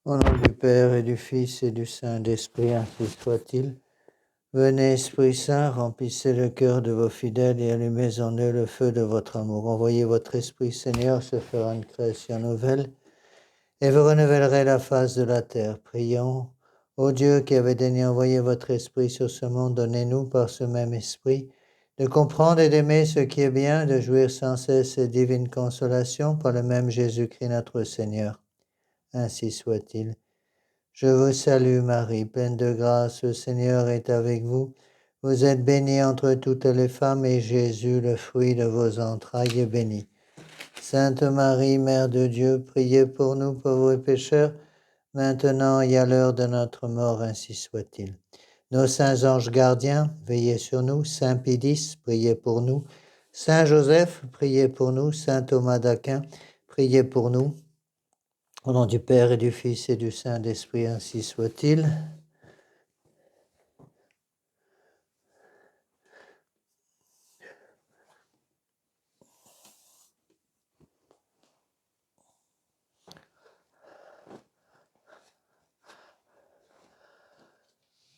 Au nom du Père et du Fils et du Saint-Esprit, ainsi soit-il. Venez, Esprit Saint, remplissez le cœur de vos fidèles et allumez en eux le feu de votre amour. Envoyez votre Esprit, Seigneur, se fera une création nouvelle, et vous renouvellerez la face de la terre. Prions. Ô Dieu qui avez daigné envoyer votre Esprit sur ce monde, donnez-nous par ce même Esprit de comprendre et d'aimer ce qui est bien, de jouir sans cesse ces divines consolations par le même Jésus-Christ notre Seigneur. Ainsi soit-il. Je vous salue Marie, pleine de grâce, le Seigneur est avec vous. Vous êtes bénie entre toutes les femmes et Jésus, le fruit de vos entrailles, est béni. Sainte Marie, Mère de Dieu, priez pour nous pauvres pécheurs, maintenant et à l'heure de notre mort, ainsi soit-il. Nos saints anges gardiens, veillez sur nous. Saint Pédis, priez pour nous. Saint Joseph, priez pour nous. Saint Thomas d'Aquin, priez pour nous. Au nom du Père et du Fils et du Saint-Esprit, ainsi soit-il.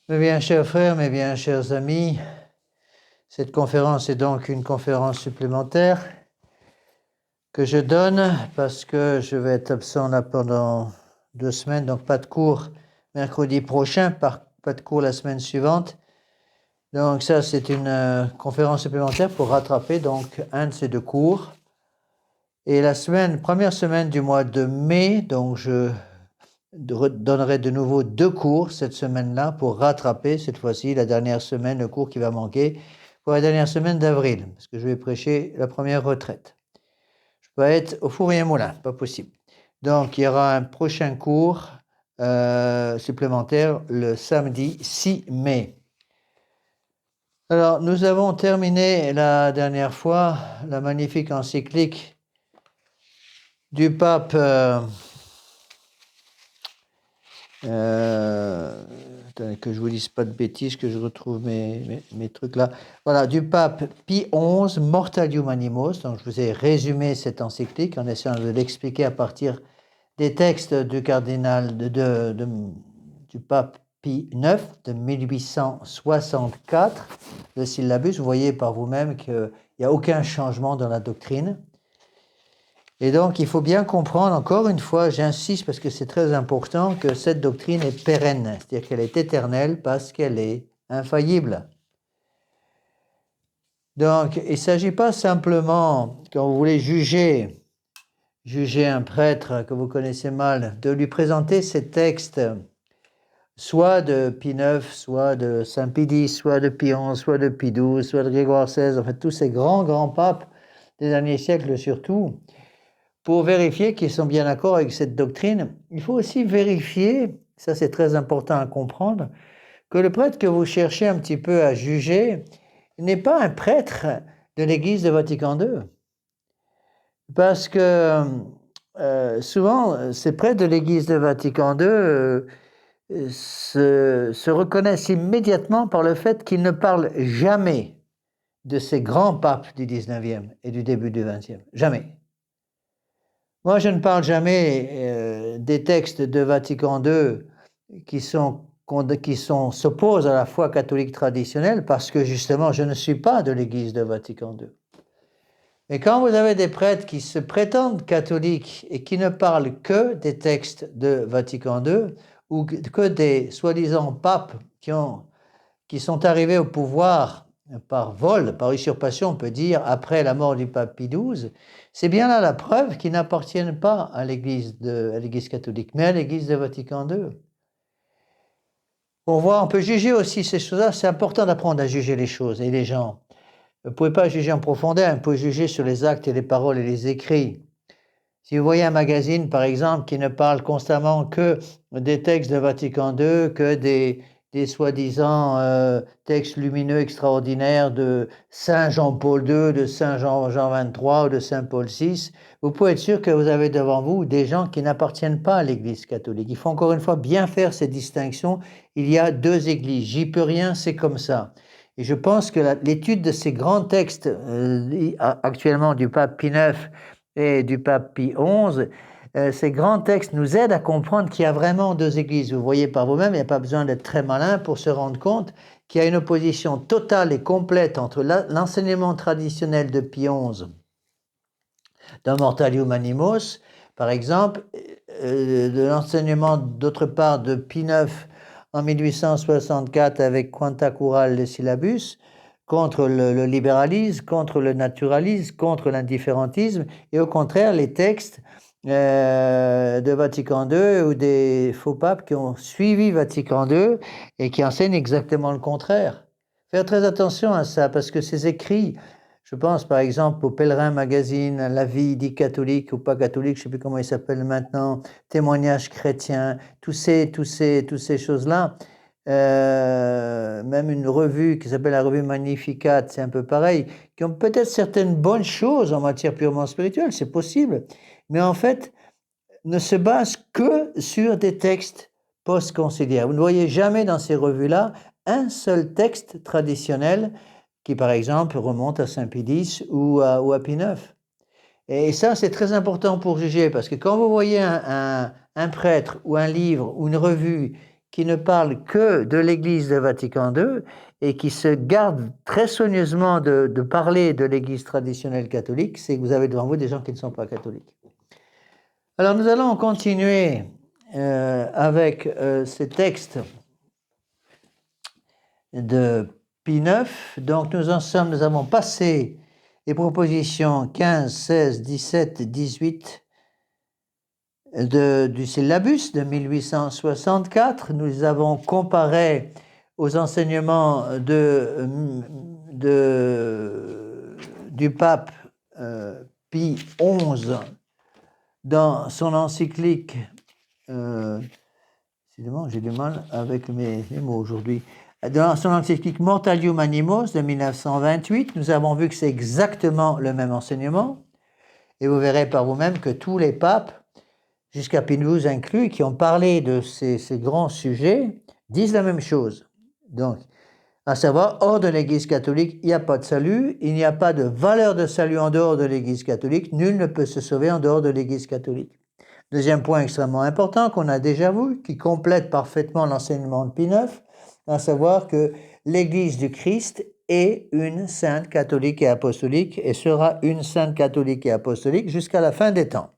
Mes bien chers frères, mes bien chers amis, cette conférence est donc une conférence supplémentaire que je donne parce que je vais être absent là pendant 2 semaines, donc pas de cours mercredi prochain, pas de cours la semaine suivante. Donc ça, c'est une conférence supplémentaire pour rattraper donc un de ces 2 cours. Et la première semaine du mois de mai, donc je donnerai de nouveau 2 cours cette semaine-là pour rattraper cette fois-ci la dernière semaine, le cours qui va manquer pour la dernière semaine d'avril, parce que je vais prêcher la première retraite. Je peux être au four et un moulin, pas possible. Donc il y aura un prochain cours supplémentaire le samedi 6 mai. Alors nous avons terminé la dernière fois la magnifique encyclique du pape attendez, que je vous dise pas de bêtises, que je retrouve mes trucs là. Voilà, du pape Pie XI, Mortalium Animos. Donc, je vous ai résumé cette encyclique en essayant de l'expliquer à partir des textes du cardinal du pape Pie IX de 1864, le syllabus. Vous voyez par vous-même qu'il n'y a aucun changement dans la doctrine. Et donc, il faut bien comprendre, encore une fois, j'insiste parce que c'est très important, que cette doctrine est pérenne, c'est-à-dire qu'elle est éternelle parce qu'elle est infaillible. Donc, il ne s'agit pas simplement, quand vous voulez juger un prêtre que vous connaissez mal, de lui présenter ces textes, soit de Pie IX, soit de Saint Pédis, soit de Pie XI, soit de Pie XII, soit de Grégoire XVI, en fait, tous ces grands papes des derniers siècles surtout. Pour vérifier qu'ils sont bien d'accord avec cette doctrine, il faut aussi vérifier, ça c'est très important à comprendre, que le prêtre que vous cherchez un petit peu à juger n'est pas un prêtre de l'Église de Vatican II. Parce que souvent, ces prêtres de l'Église de Vatican II se reconnaissent immédiatement par le fait qu'ils ne parlent jamais de ces grands papes du 19e et du début du 20e. Jamais. Moi, je ne parle jamais des textes de Vatican II qui s'opposent à la foi catholique traditionnelle parce que justement, je ne suis pas de l'Église de Vatican II. Mais quand vous avez des prêtres qui se prétendent catholiques et qui ne parlent que des textes de Vatican II ou que des soi-disant papes qui sont arrivés au pouvoir par vol, par usurpation, on peut dire, après la mort du pape Pie XII, c'est bien là la preuve qu'ils n'appartiennent pas à l'Église catholique, mais à l'Église de Vatican II. On peut juger aussi ces choses-là, c'est important d'apprendre à juger les choses et les gens. Vous ne pouvez pas juger en profondeur, vous pouvez juger sur les actes et les paroles et les écrits. Si vous voyez un magazine, par exemple, qui ne parle constamment que des textes de Vatican II, que des soi-disant textes lumineux extraordinaires de Saint Jean-Paul II, de Saint Jean 23 ou de Saint Paul VI, vous pouvez être sûr que vous avez devant vous des gens qui n'appartiennent pas à l'Église catholique. Il faut encore une fois bien faire cette distinction. Il y a 2 églises. J'y peux rien, c'est comme ça. Et je pense que l'étude de ces grands textes actuellement du pape Pie IX et du pape Pie XI ces grands textes nous aident à comprendre qu'il y a vraiment deux églises. Vous voyez par vous-même, il n'y a pas besoin d'être très malin pour se rendre compte qu'il y a une opposition totale et complète entre l'enseignement traditionnel de Pie XI, dans Mortalium Animos, par exemple, de l'enseignement d'autre part de Pie IX en 1864 avec Quanta Cural le Syllabus, contre le libéralisme, contre le naturalisme, contre l'indifférentisme, et au contraire les textes de Vatican II ou des faux papes qui ont suivi Vatican II et qui enseignent exactement le contraire. Faire très attention à ça, parce que ces écrits, je pense par exemple au Pèlerin Magazine, La vie dit catholique ou pas catholique, je ne sais plus comment il s'appelle maintenant, Témoignages chrétiens, toutes ces choses-là, même une revue qui s'appelle la revue Magnificat, c'est un peu pareil, qui ont peut-être certaines bonnes choses en matière purement spirituelle, c'est possible, mais en fait, ne se basent que sur des textes post-conciliaires. Vous ne voyez jamais dans ces revues-là un seul texte traditionnel qui, par exemple, remonte à Saint Pie X ou à Pie IX. Et ça, c'est très important pour juger, parce que quand vous voyez un prêtre ou un livre ou une revue qui ne parle que de l'Église de Vatican II et qui se garde très soigneusement de parler de l'Église traditionnelle catholique, c'est que vous avez devant vous des gens qui ne sont pas catholiques. Alors, nous allons continuer avec ces textes de Pie IX. Donc, nous avons passé les propositions 15, 16, 17, 18 du syllabus de 1864. Nous les avons comparés aux enseignements du pape Pie XI dans son encyclique. Décidément, j'ai du mal avec mes mots aujourd'hui. Dans son encyclique Mortalium Animos de 1928, nous avons vu que c'est exactement le même enseignement. Et vous verrez par vous-même que tous les papes, jusqu'à Pie XII inclus, qui ont parlé de ces grands sujets, disent la même chose. Donc, à savoir, hors de l'Église catholique, il n'y a pas de salut, il n'y a pas de valeur de salut en dehors de l'Église catholique, nul ne peut se sauver en dehors de l'Église catholique. Deuxième point extrêmement important qu'on a déjà vu, qui complète parfaitement l'enseignement de Pie IX, à savoir que l'Église du Christ est une sainte catholique et apostolique et sera une sainte catholique et apostolique jusqu'à la fin des temps.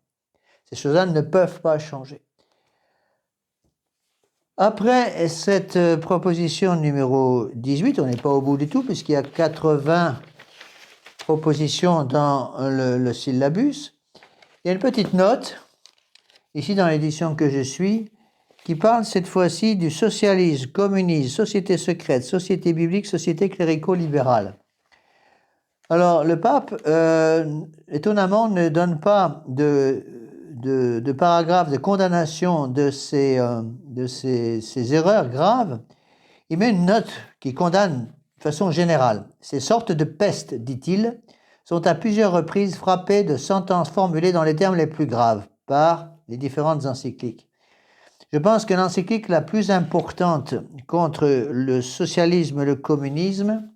Ces choses-là ne peuvent pas changer. Après cette proposition numéro 18, on n'est pas au bout du tout puisqu'il y a 80 propositions dans le syllabus. Il y a une petite note, ici dans l'édition que je suis, qui parle cette fois-ci du socialisme, communisme, société secrète, société biblique, société clérico-libérale. Alors, le pape, étonnamment, ne donne pas de paragraphe de condamnation de ces erreurs graves. Il met une note qui condamne de façon générale. Ces sortes de peste, dit-il, sont à plusieurs reprises frappées de sentences formulées dans les termes les plus graves par les différentes encycliques. Je pense que l'encyclique la plus importante contre le socialisme et le communisme,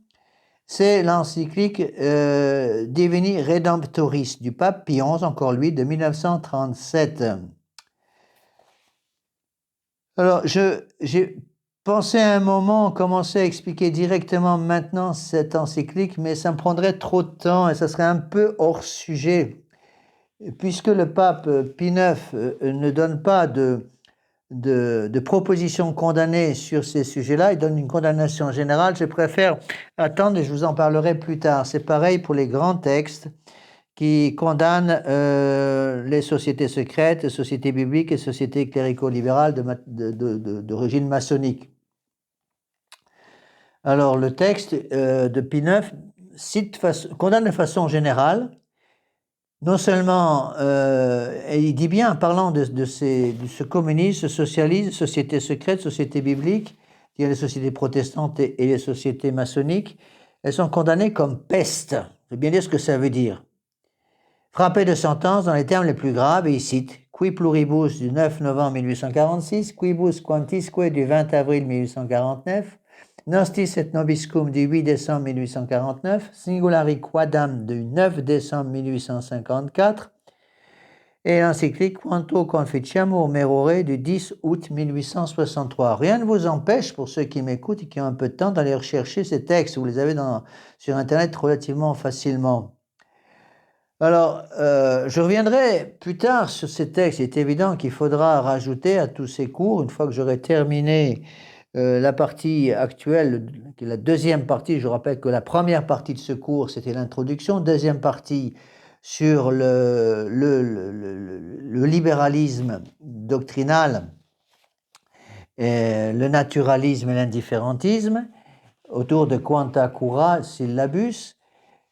c'est l'encyclique Divini Redemptoris du pape Pie XI, encore lui, de 1937. Alors, j'ai pensé à un moment commencer à expliquer directement maintenant cette encyclique, mais ça me prendrait trop de temps et ça serait un peu hors sujet. Puisque le pape Pie IX ne donne pas de propositions condamnées sur ces sujets-là, il donne une condamnation générale. Je préfère attendre et je vous en parlerai plus tard. C'est pareil pour les grands textes qui condamnent les sociétés secrètes, les sociétés bibliques et sociétés clérico-libérales d'origine maçonnique. Alors, le texte de Pie IX condamne de façon générale. Non seulement, il dit bien en parlant de ce communisme, ce socialisme, société secrète, société biblique, il y a les sociétés protestantes et les sociétés maçonniques, elles sont condamnées comme peste. Je vais bien dire ce que ça veut dire. Frappées de sentence dans les termes les plus graves, et il cite Qui pluribus du 9 novembre 1846, Quibus quantisque du 20 avril 1849, Nostis et Nobiscum du 8 décembre 1849, Singulari Quadam du 9 décembre 1854, et l'encyclique Quanto Conficiamo Merore du 10 août 1863. Rien ne vous empêche, pour ceux qui m'écoutent et qui ont un peu de temps, d'aller rechercher ces textes. Vous les avez sur Internet relativement facilement. Alors, je reviendrai plus tard sur ces textes. Il est évident qu'il faudra rajouter à tous ces cours, une fois que j'aurai terminé la partie actuelle, qui est la deuxième partie. Je rappelle que la première partie de ce cours, c'était l'introduction. Deuxième partie sur le libéralisme doctrinal, le naturalisme et l'indifférentisme, autour de Quanta Cura Syllabus.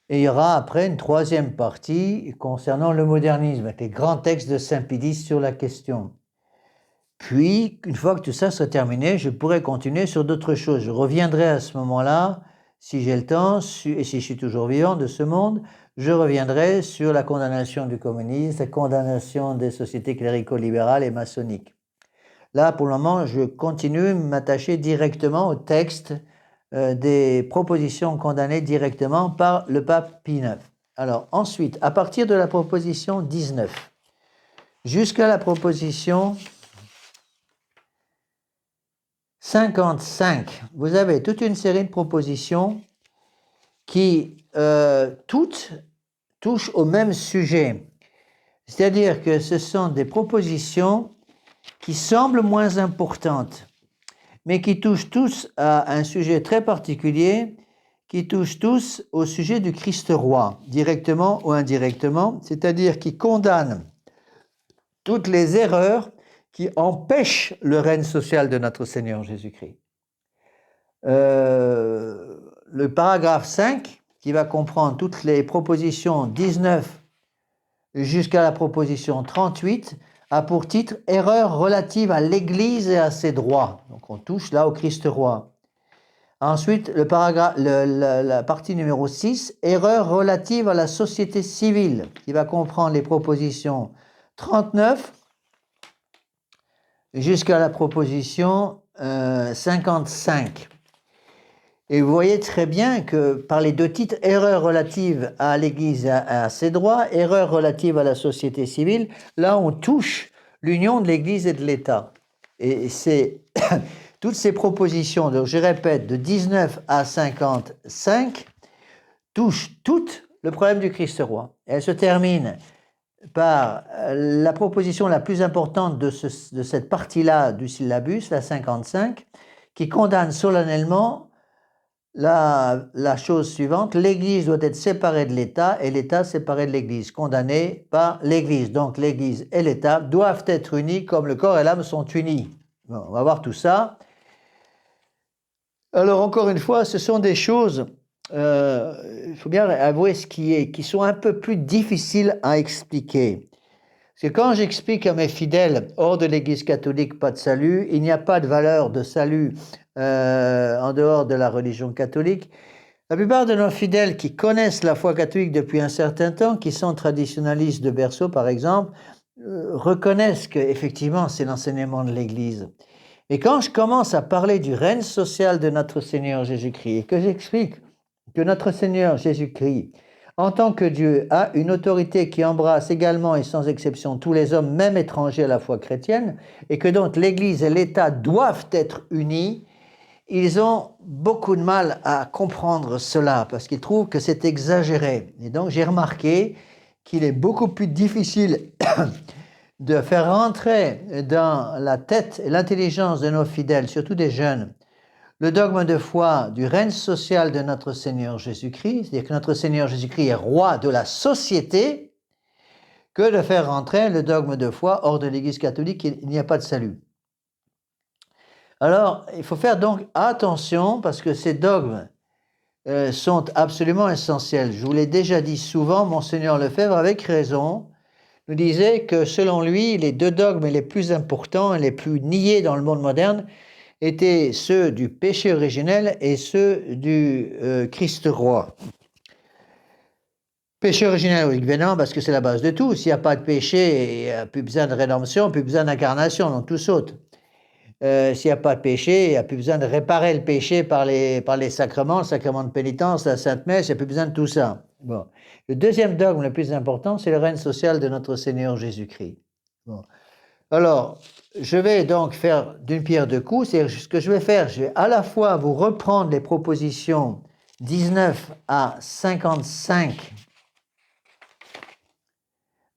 Et il y aura après une troisième partie concernant le modernisme, avec les grands textes de Saint-Pédis sur la question. Puis, une fois que tout ça sera terminé, je pourrai continuer sur d'autres choses. Je reviendrai à ce moment-là, si j'ai le temps, et si je suis toujours vivant de ce monde, je reviendrai sur la condamnation du communisme, la condamnation des sociétés clérico-libérales et maçonniques. Là, pour le moment, je continue à m'attacher directement au texte des propositions condamnées directement par le pape Pie IX. Alors ensuite, à partir de la proposition 19 jusqu'à la proposition 55, vous avez toute une série de propositions qui toutes touchent au même sujet. C'est-à-dire que ce sont des propositions qui semblent moins importantes, mais qui touchent tous à un sujet très particulier, qui touchent tous au sujet du Christ roi, directement ou indirectement, c'est-à-dire qui condamnent toutes les erreurs qui empêchent le règne social de notre Seigneur Jésus-Christ. Le paragraphe 5, qui va comprendre toutes les propositions 19 jusqu'à la proposition 38, a pour titre « Erreurs relatives à l'Église et à ses droits ». Donc on touche là au Christ roi. Ensuite, la partie numéro 6, « Erreurs relatives à la société civile », qui va comprendre les propositions 39 jusqu'à la proposition 55. Et vous voyez très bien que par les deux titres, « Erreurs relatives à l'Église et à ses droits »,« Erreurs relatives à la société civile », là on touche l'union de l'Église et de l'État. Et c'est toutes ces propositions, donc je répète, de 19 à 55, touchent toutes le problème du Christ roi. Elles se terminent par la proposition la plus importante de cette partie-là du syllabus, la 55, qui condamne solennellement la chose suivante: l'Église doit être séparée de l'État et l'État séparé de l'Église, condamné par l'Église. Donc l'Église et l'État doivent être unis comme le corps et l'âme sont unis. Bon, on va voir tout ça. Alors encore une fois, ce sont des choses, il faut bien avouer qui sont un peu plus difficiles à expliquer. Parce que quand j'explique à mes fidèles, hors de l'Église catholique, pas de salut, il n'y a pas de valeur de salut en dehors de la religion catholique. La plupart de nos fidèles qui connaissent la foi catholique depuis un certain temps, qui sont traditionalistes de berceau par exemple, reconnaissent qu'effectivement c'est l'enseignement de l'Église. Et quand je commence à parler du règne social de notre Seigneur Jésus-Christ et que j'explique que notre Seigneur Jésus-Christ, en tant que Dieu, a une autorité qui embrasse également et sans exception tous les hommes, même étrangers à la foi chrétienne, et que donc l'Église et l'État doivent être unis, ils ont beaucoup de mal à comprendre cela, parce qu'ils trouvent que c'est exagéré. Et donc j'ai remarqué qu'il est beaucoup plus difficile de faire rentrer dans la tête et l'intelligence de nos fidèles, surtout des jeunes, le dogme de foi du règne social de notre Seigneur Jésus-Christ, c'est-à-dire que notre Seigneur Jésus-Christ est roi de la société, que de faire rentrer le dogme de foi hors de l'Église catholique, il n'y a pas de salut. Alors, il faut faire donc attention, parce que ces dogmes sont absolument essentiels. Je vous l'ai déjà dit souvent, Monseigneur Lefebvre, avec raison, nous disait que selon lui, les deux dogmes les plus importants et les plus niés dans le monde moderne étaient ceux du péché originel et ceux du Christ roi. Péché originel, évidemment, parce que c'est la base de tout. S'il n'y a pas de péché, il n'y a plus besoin de rédemption, plus besoin d'incarnation, donc tout saute. S'il n'y a pas de péché, il n'y a plus besoin de réparer le péché par les sacrements, le sacrement de pénitence, la Sainte Messe, il n'y a plus besoin de tout ça. Bon. Le deuxième dogme le plus important, c'est le règne social de notre Seigneur Jésus-Christ. Bon. Alors, je vais donc faire d'une pierre deux coups. C'est ce que je vais faire. Je vais à la fois vous reprendre les propositions 19 à 55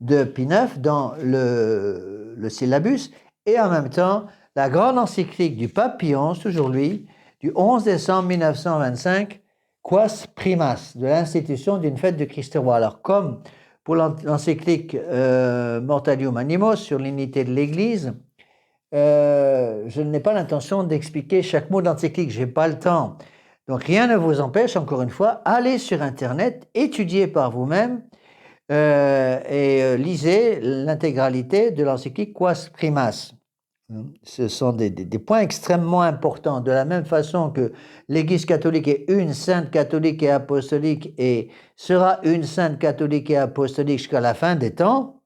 de Pie IX dans le syllabus, et en même temps la grande encyclique du pape Pie XI, toujours lui, du 11 décembre 1925, Quas Primas, de l'institution d'une fête de Christ roi. Alors, comme pour l'encyclique Mortalium Animos sur l'unité de l'Église, je n'ai pas l'intention d'expliquer chaque mot de l'encyclique, je n'ai pas le temps. Donc, rien ne vous empêche, encore une fois, allez sur Internet, étudiez par vous-même et lisez l'intégralité de l'encyclique Quas Primas. Ce sont des points extrêmement importants, de la même façon que l'Église catholique est une sainte catholique et apostolique et sera une sainte catholique et apostolique jusqu'à la fin des temps.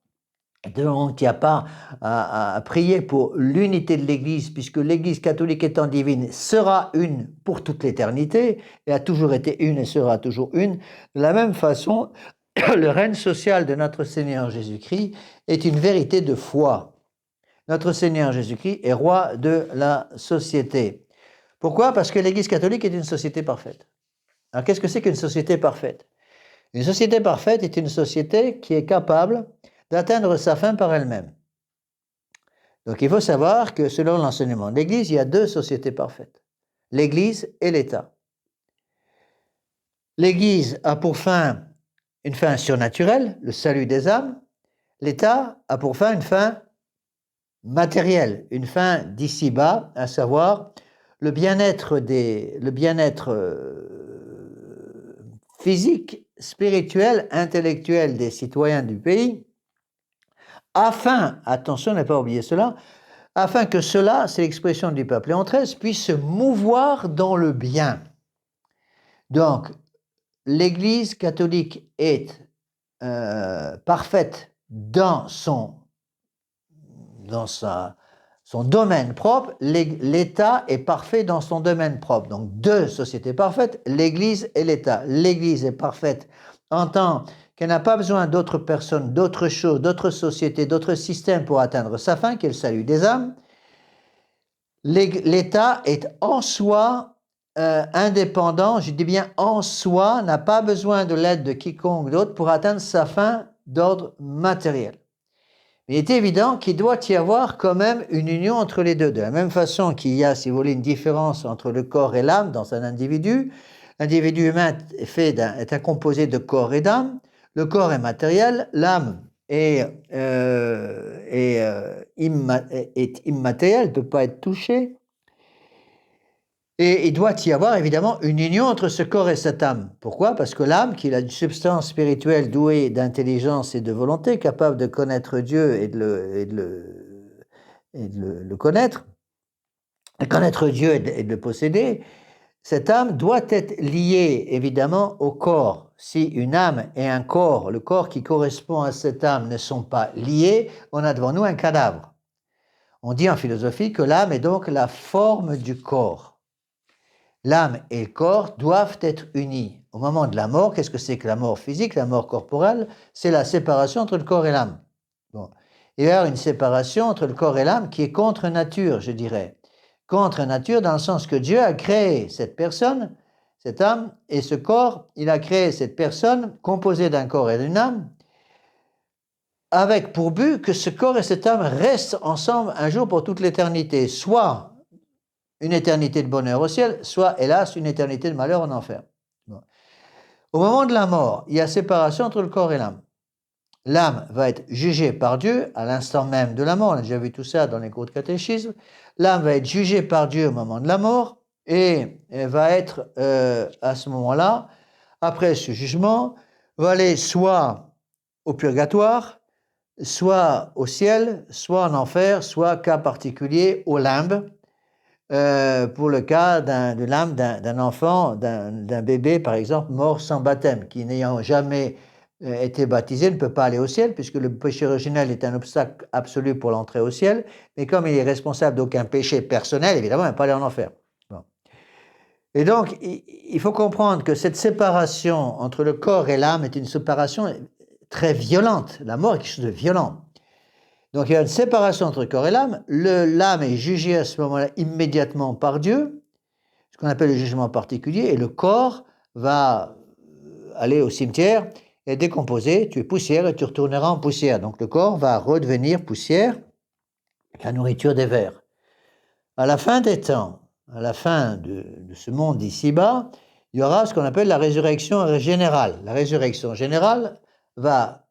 Donc, il n'y a pas à prier pour l'unité de l'Église, puisque l'Église catholique étant divine sera une pour toute l'éternité, et a toujours été une et sera toujours une. De la même façon, le règne social de notre Seigneur Jésus-Christ est une vérité de foi. Notre Seigneur Jésus-Christ est roi de la société. Pourquoi? Parce que l'Église catholique est une société parfaite. Alors, qu'est-ce que c'est qu'une société parfaite? Une société parfaite est une société qui est capable d'atteindre sa fin par elle-même. Donc, il faut savoir que selon l'enseignement de l'Église, il y a deux sociétés parfaites, l'Église et l'État. L'Église a pour fin une fin surnaturelle, le salut des âmes. L'État a pour fin une fin matérielle, une fin d'ici-bas, à savoir le bien-être physique, spirituel, intellectuel des citoyens du pays, afin, attention, ne pas oublier cela, afin que cela, c'est l'expression du pape Léon XIII, puisse se mouvoir dans le bien. Donc, l'Église catholique est parfaite dans son domaine propre, l'État est parfait dans son domaine propre. Donc, deux sociétés parfaites, l'Église et l'État. L'Église est parfaite en tant qu'elle n'a pas besoin d'autres personnes, d'autres choses, d'autres sociétés, d'autres systèmes pour atteindre sa fin, qui est le salut des âmes. L'État est en soi indépendant, je dis bien en soi, n'a pas besoin de l'aide de quiconque d'autre pour atteindre sa fin d'ordre matériel. Il est évident qu'il doit y avoir quand même une union entre les deux. De la même façon qu'il y a, si vous voulez, une différence entre le corps et l'âme dans un individu. L'individu humain est composé de corps et d'âme. Le corps est matériel, l'âme est immatérielle, ne peut pas être touchée. Et il doit y avoir évidemment une union entre ce corps et cette âme. Pourquoi? Parce que l'âme, qui a une substance spirituelle douée d'intelligence et de volonté, capable de connaître Dieu et de le connaître, de connaître Dieu et de le posséder, cette âme doit être liée évidemment au corps. Si une âme et un corps, le corps qui correspond à cette âme ne sont pas liés, on a devant nous un cadavre. On dit en philosophie que l'âme est donc la forme du corps. L'âme et le corps doivent être unis. Au moment de la mort, qu'est-ce que c'est que la mort physique, la mort corporelle? C'est la séparation entre le corps et l'âme. Bon. Il y a une séparation entre le corps et l'âme qui est contre nature, je dirais. Contre nature dans le sens que Dieu a créé cette personne, cette âme, et ce corps, il a créé cette personne composée d'un corps et d'une âme, avec pour but que ce corps et cette âme restent ensemble un jour pour toute l'éternité, soit une éternité de bonheur au ciel, soit, hélas, une éternité de malheur en enfer. Bon. Au moment de la mort, il y a séparation entre le corps et l'âme. L'âme va être jugée par Dieu à l'instant même de la mort. On a déjà vu tout ça dans les cours de catéchisme. L'âme va être jugée par Dieu au moment de la mort et elle va être, à ce moment-là, après ce jugement, va aller soit au purgatoire, soit au ciel, soit en enfer, soit, cas particulier, au limbe, pour le cas de l'âme d'un enfant, d'un bébé, par exemple, mort sans baptême, qui n'ayant jamais été baptisé ne peut pas aller au ciel, puisque le péché originel est un obstacle absolu pour l'entrée au ciel, mais comme il est responsable d'aucun péché personnel, évidemment, il ne peut pas aller en enfer. Bon. Et donc, il faut comprendre que cette séparation entre le corps et l'âme est une séparation très violente. La mort est quelque chose de violent. Donc, il y a une séparation entre le corps et l'âme. L'âme est jugée à ce moment-là immédiatement par Dieu, ce qu'on appelle le jugement particulier, et le corps va aller au cimetière et décomposer. Tu es poussière et tu retourneras en poussière. Donc, le corps va redevenir poussière, la nourriture des vers. À la fin des temps, à la fin de ce monde d'ici-bas, il y aura ce qu'on appelle la résurrection générale. La résurrection générale va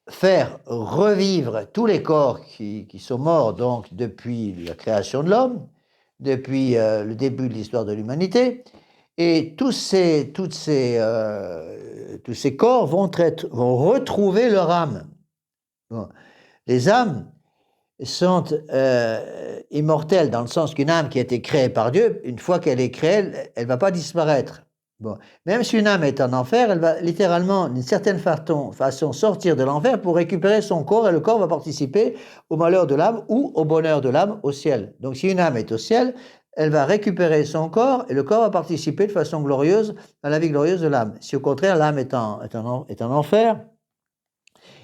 faire revivre tous les corps qui sont morts donc depuis la création de l'homme, depuis le début de l'histoire de l'humanité, et tous ces corps vont retrouver leur âme. Bon. Les âmes sont immortelles dans le sens qu'une âme qui a été créée par Dieu, une fois qu'elle est créée, elle ne va pas disparaître. Bon. Même si une âme est en enfer, elle va littéralement, d'une certaine façon, sortir de l'enfer pour récupérer son corps, et le corps va participer au malheur de l'âme ou au bonheur de l'âme au ciel. Donc si une âme est au ciel, elle va récupérer son corps, et le corps va participer de façon glorieuse à la vie glorieuse de l'âme. Si au contraire l'âme est en enfer,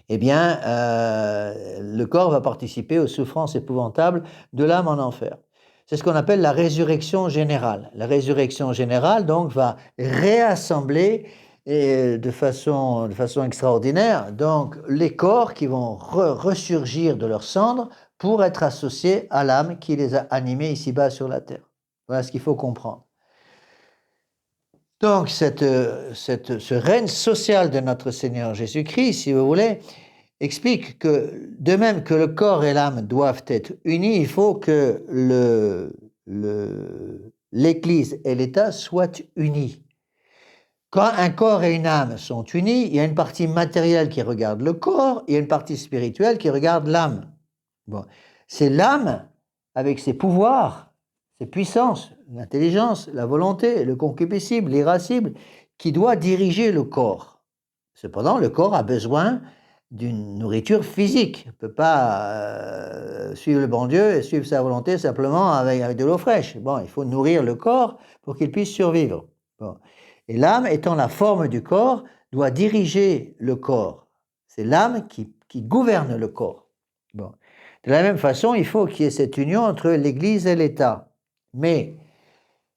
eh bien, le corps va participer aux souffrances épouvantables de l'âme en enfer. C'est ce qu'on appelle la résurrection générale. La résurrection générale, donc, va réassembler de façon extraordinaire, donc, les corps qui vont ressurgir de leurs cendres pour être associés à l'âme qui les a animés ici-bas sur la terre. Voilà ce qu'il faut comprendre. Donc, ce règne social de notre Seigneur Jésus-Christ, si vous voulez, explique que, de même que le corps et l'âme doivent être unis, il faut que l'Église et l'État soient unis. Quand un corps et une âme sont unis, il y a une partie matérielle qui regarde le corps, et il y a une partie spirituelle qui regarde l'âme. Bon. C'est l'âme, avec ses pouvoirs, ses puissances, l'intelligence, la volonté, le concupiscible, l'irascible, qui doit diriger le corps. Cependant, le corps a besoin d'une nourriture physique. On ne peut pas suivre le bon Dieu et suivre sa volonté simplement avec de l'eau fraîche. Bon, il faut nourrir le corps pour qu'il puisse survivre. Bon. Et l'âme, étant la forme du corps, doit diriger le corps. C'est l'âme qui gouverne le corps. Bon. De la même façon, il faut qu'il y ait cette union entre l'Église et l'État. Mais,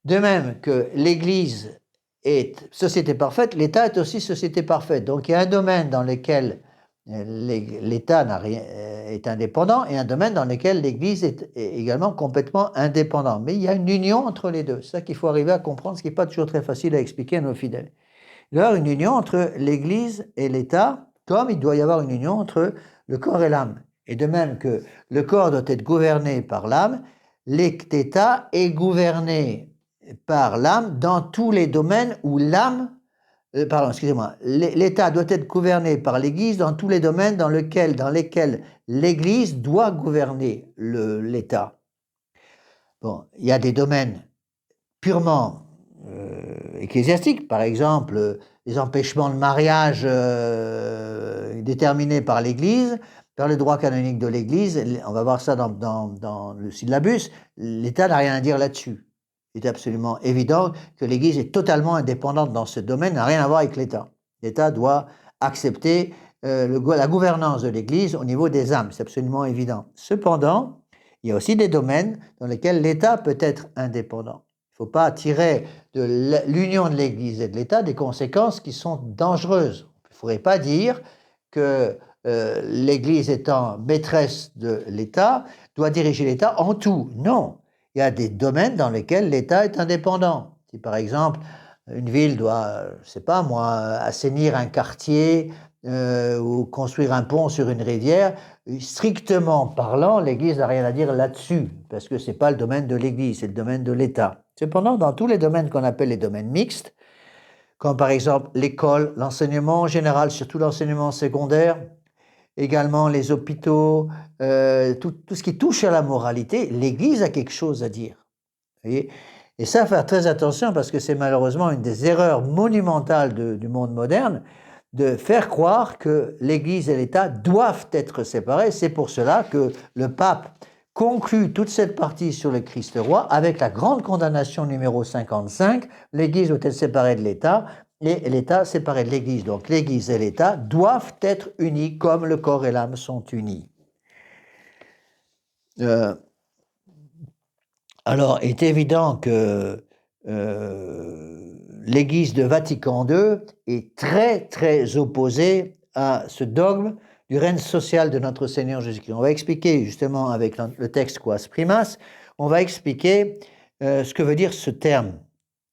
de même que l'Église est société parfaite, l'État est aussi société parfaite. Donc, il y a un domaine dans lequel l'État est indépendant et un domaine dans lequel l'Église est également complètement indépendant. Mais il y a une union entre les deux. C'est ça qu'il faut arriver à comprendre, ce qui n'est pas toujours très facile à expliquer à nos fidèles. Il doit y avoir une union entre l'Église et l'État, comme il doit y avoir une union entre le corps et l'âme. Et de même que le corps doit être gouverné par l'âme, l'État est gouverné par l'âme dans tous les domaines où l'âme l'État doit être gouverné par l'Église dans tous les domaines dans lesquels l'Église doit gouverner l'État. Bon, il y a des domaines purement ecclésiastiques, par exemple, les empêchements de mariage déterminés par l'Église, par le droit canonique de l'Église, on va voir ça dans le syllabus, l'État n'a rien à dire là-dessus. Il est absolument évident que l'Église est totalement indépendante dans ce domaine, n'a rien à voir avec l'État. L'État doit accepter la gouvernance de l'Église au niveau des âmes, c'est absolument évident. Cependant, il y a aussi des domaines dans lesquels l'État peut être indépendant. Il ne faut pas tirer de l'union de l'Église et de l'État des conséquences qui sont dangereuses. Il ne faudrait pas dire que l'Église étant maîtresse de l'État doit diriger l'État en tout. Non. Il y a des domaines dans lesquels l'État est indépendant. Si par exemple, une ville doit, je ne sais pas moi, assainir un quartier ou construire un pont sur une rivière, strictement parlant, l'Église n'a rien à dire là-dessus, parce que ce n'est pas le domaine de l'Église, c'est le domaine de l'État. Cependant, dans tous les domaines qu'on appelle les domaines mixtes, comme par exemple l'école, l'enseignement en général, surtout l'enseignement secondaire, également les hôpitaux, tout ce qui touche à la moralité, l'Église a quelque chose à dire. Vous voyez ? Et ça, faire très attention, parce que c'est malheureusement une des erreurs monumentales du monde moderne, de faire croire que l'Église et l'État doivent être séparés. C'est pour cela que le pape, conclut toute cette partie sur le Christ roi avec la grande condamnation numéro 55, l'Église doit être séparée de l'État et l'État séparé de l'Église. Donc l'Église et l'État doivent être unis comme le corps et l'âme sont unis. Alors, il est évident que l'Église de Vatican II est très, très opposée à ce dogme du règne social de notre Seigneur Jésus-Christ. On va expliquer justement avec le texte Quas Primas, on va expliquer ce que veut dire ce terme.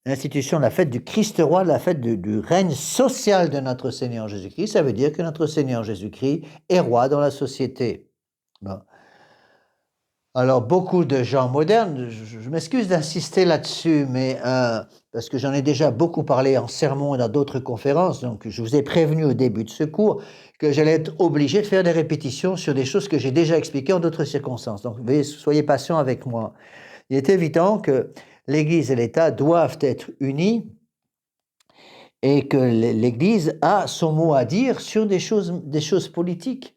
L'institution de la fête du Christ roi, la fête du règne social de notre Seigneur Jésus-Christ, ça veut dire que notre Seigneur Jésus-Christ est roi dans la société. Bon. Alors, beaucoup de gens modernes, je m'excuse d'insister là-dessus, mais parce que j'en ai déjà beaucoup parlé en sermon et dans d'autres conférences, donc je vous ai prévenu au début de ce cours que j'allais être obligé de faire des répétitions sur des choses que j'ai déjà expliquées en d'autres circonstances. Donc, soyez patients avec moi. Il est évident que l'Église et l'État doivent être unis et que l'Église a son mot à dire sur des choses politiques.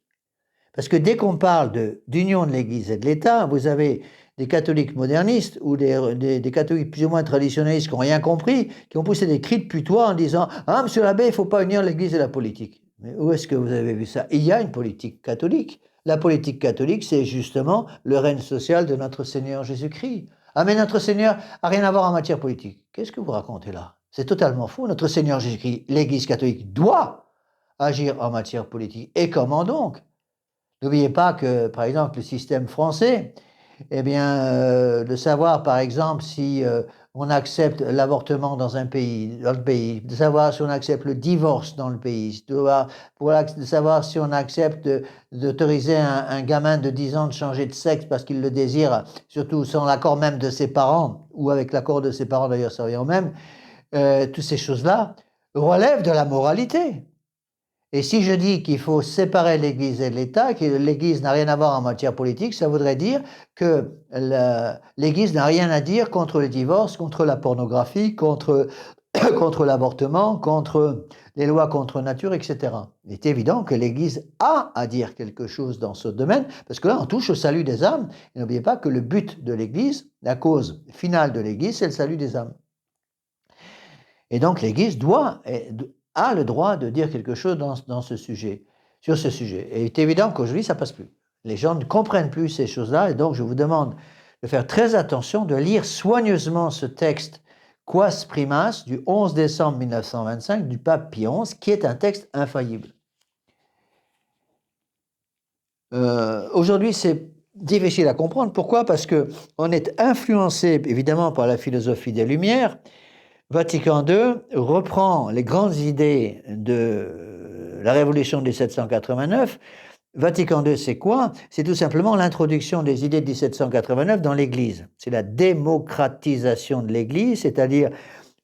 Parce que dès qu'on parle d'union de l'Église et de l'État, vous avez des catholiques modernistes ou des catholiques plus ou moins traditionnalistes qui n'ont rien compris, qui ont poussé des cris de putois en disant « Ah, monsieur l'abbé, il ne faut pas unir l'Église et la politique ». Mais où est-ce que vous avez vu ça? Il y a une politique catholique. La politique catholique, c'est justement le règne social de notre Seigneur Jésus-Christ. Ah, mais notre Seigneur n'a rien à voir en matière politique. Qu'est-ce que vous racontez là? C'est totalement faux. Notre Seigneur Jésus-Christ, l'Église catholique, doit agir en matière politique. Et comment donc? N'oubliez pas que, par exemple, le système français, eh bien, de savoir, par exemple, si on accepte l'avortement dans le pays, de savoir si on accepte le divorce dans le pays, de savoir si on accepte d'autoriser un gamin de 10 ans de changer de sexe parce qu'il le désire, surtout sans l'accord même de ses parents, ou avec l'accord de ses parents d'ailleurs, ça revient au même, toutes ces choses-là relèvent de la moralité. Et si je dis qu'il faut séparer l'Église et l'État, que l'Église n'a rien à voir en matière politique, ça voudrait dire que l'Église n'a rien à dire contre le divorce, contre la pornographie, contre l'avortement, contre les lois contre nature, etc. Il est évident que l'Église a à dire quelque chose dans ce domaine, parce que là, on touche au salut des âmes. Et n'oubliez pas que le but de l'Église, la cause finale de l'Église, c'est le salut des âmes. Et donc l'Église a le droit de dire quelque chose sur ce sujet. Et il est évident qu'aujourd'hui, ça ne passe plus. Les gens ne comprennent plus ces choses-là, et donc je vous demande de faire très attention, de lire soigneusement ce texte Quas Primas du 11 décembre 1925 du pape Pie XI, qui est un texte infaillible. Aujourd'hui, c'est difficile à comprendre. Pourquoi? Parce qu'on est influencé, évidemment, par la philosophie des Lumières. Vatican II reprend les grandes idées de la Révolution de 1789. Vatican II, c'est quoi? C'est tout simplement l'introduction des idées de 1789 dans l'Église. C'est la démocratisation de l'Église, c'est-à-dire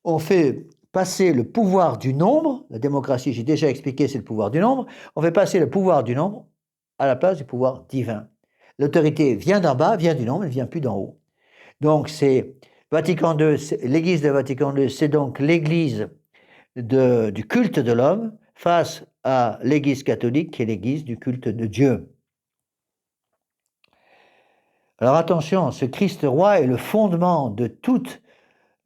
on fait passer le pouvoir du nombre, la démocratie, j'ai déjà expliqué, c'est le pouvoir du nombre, on fait passer le pouvoir du nombre à la place du pouvoir divin. L'autorité vient d'en bas, vient du nombre, elle ne vient plus d'en haut. Donc c'est Vatican II, l'Église de Vatican II, c'est donc l'Église du culte de l'homme face à l'Église catholique, qui est l'Église du culte de Dieu. Alors attention, ce Christ roi est le fondement de toute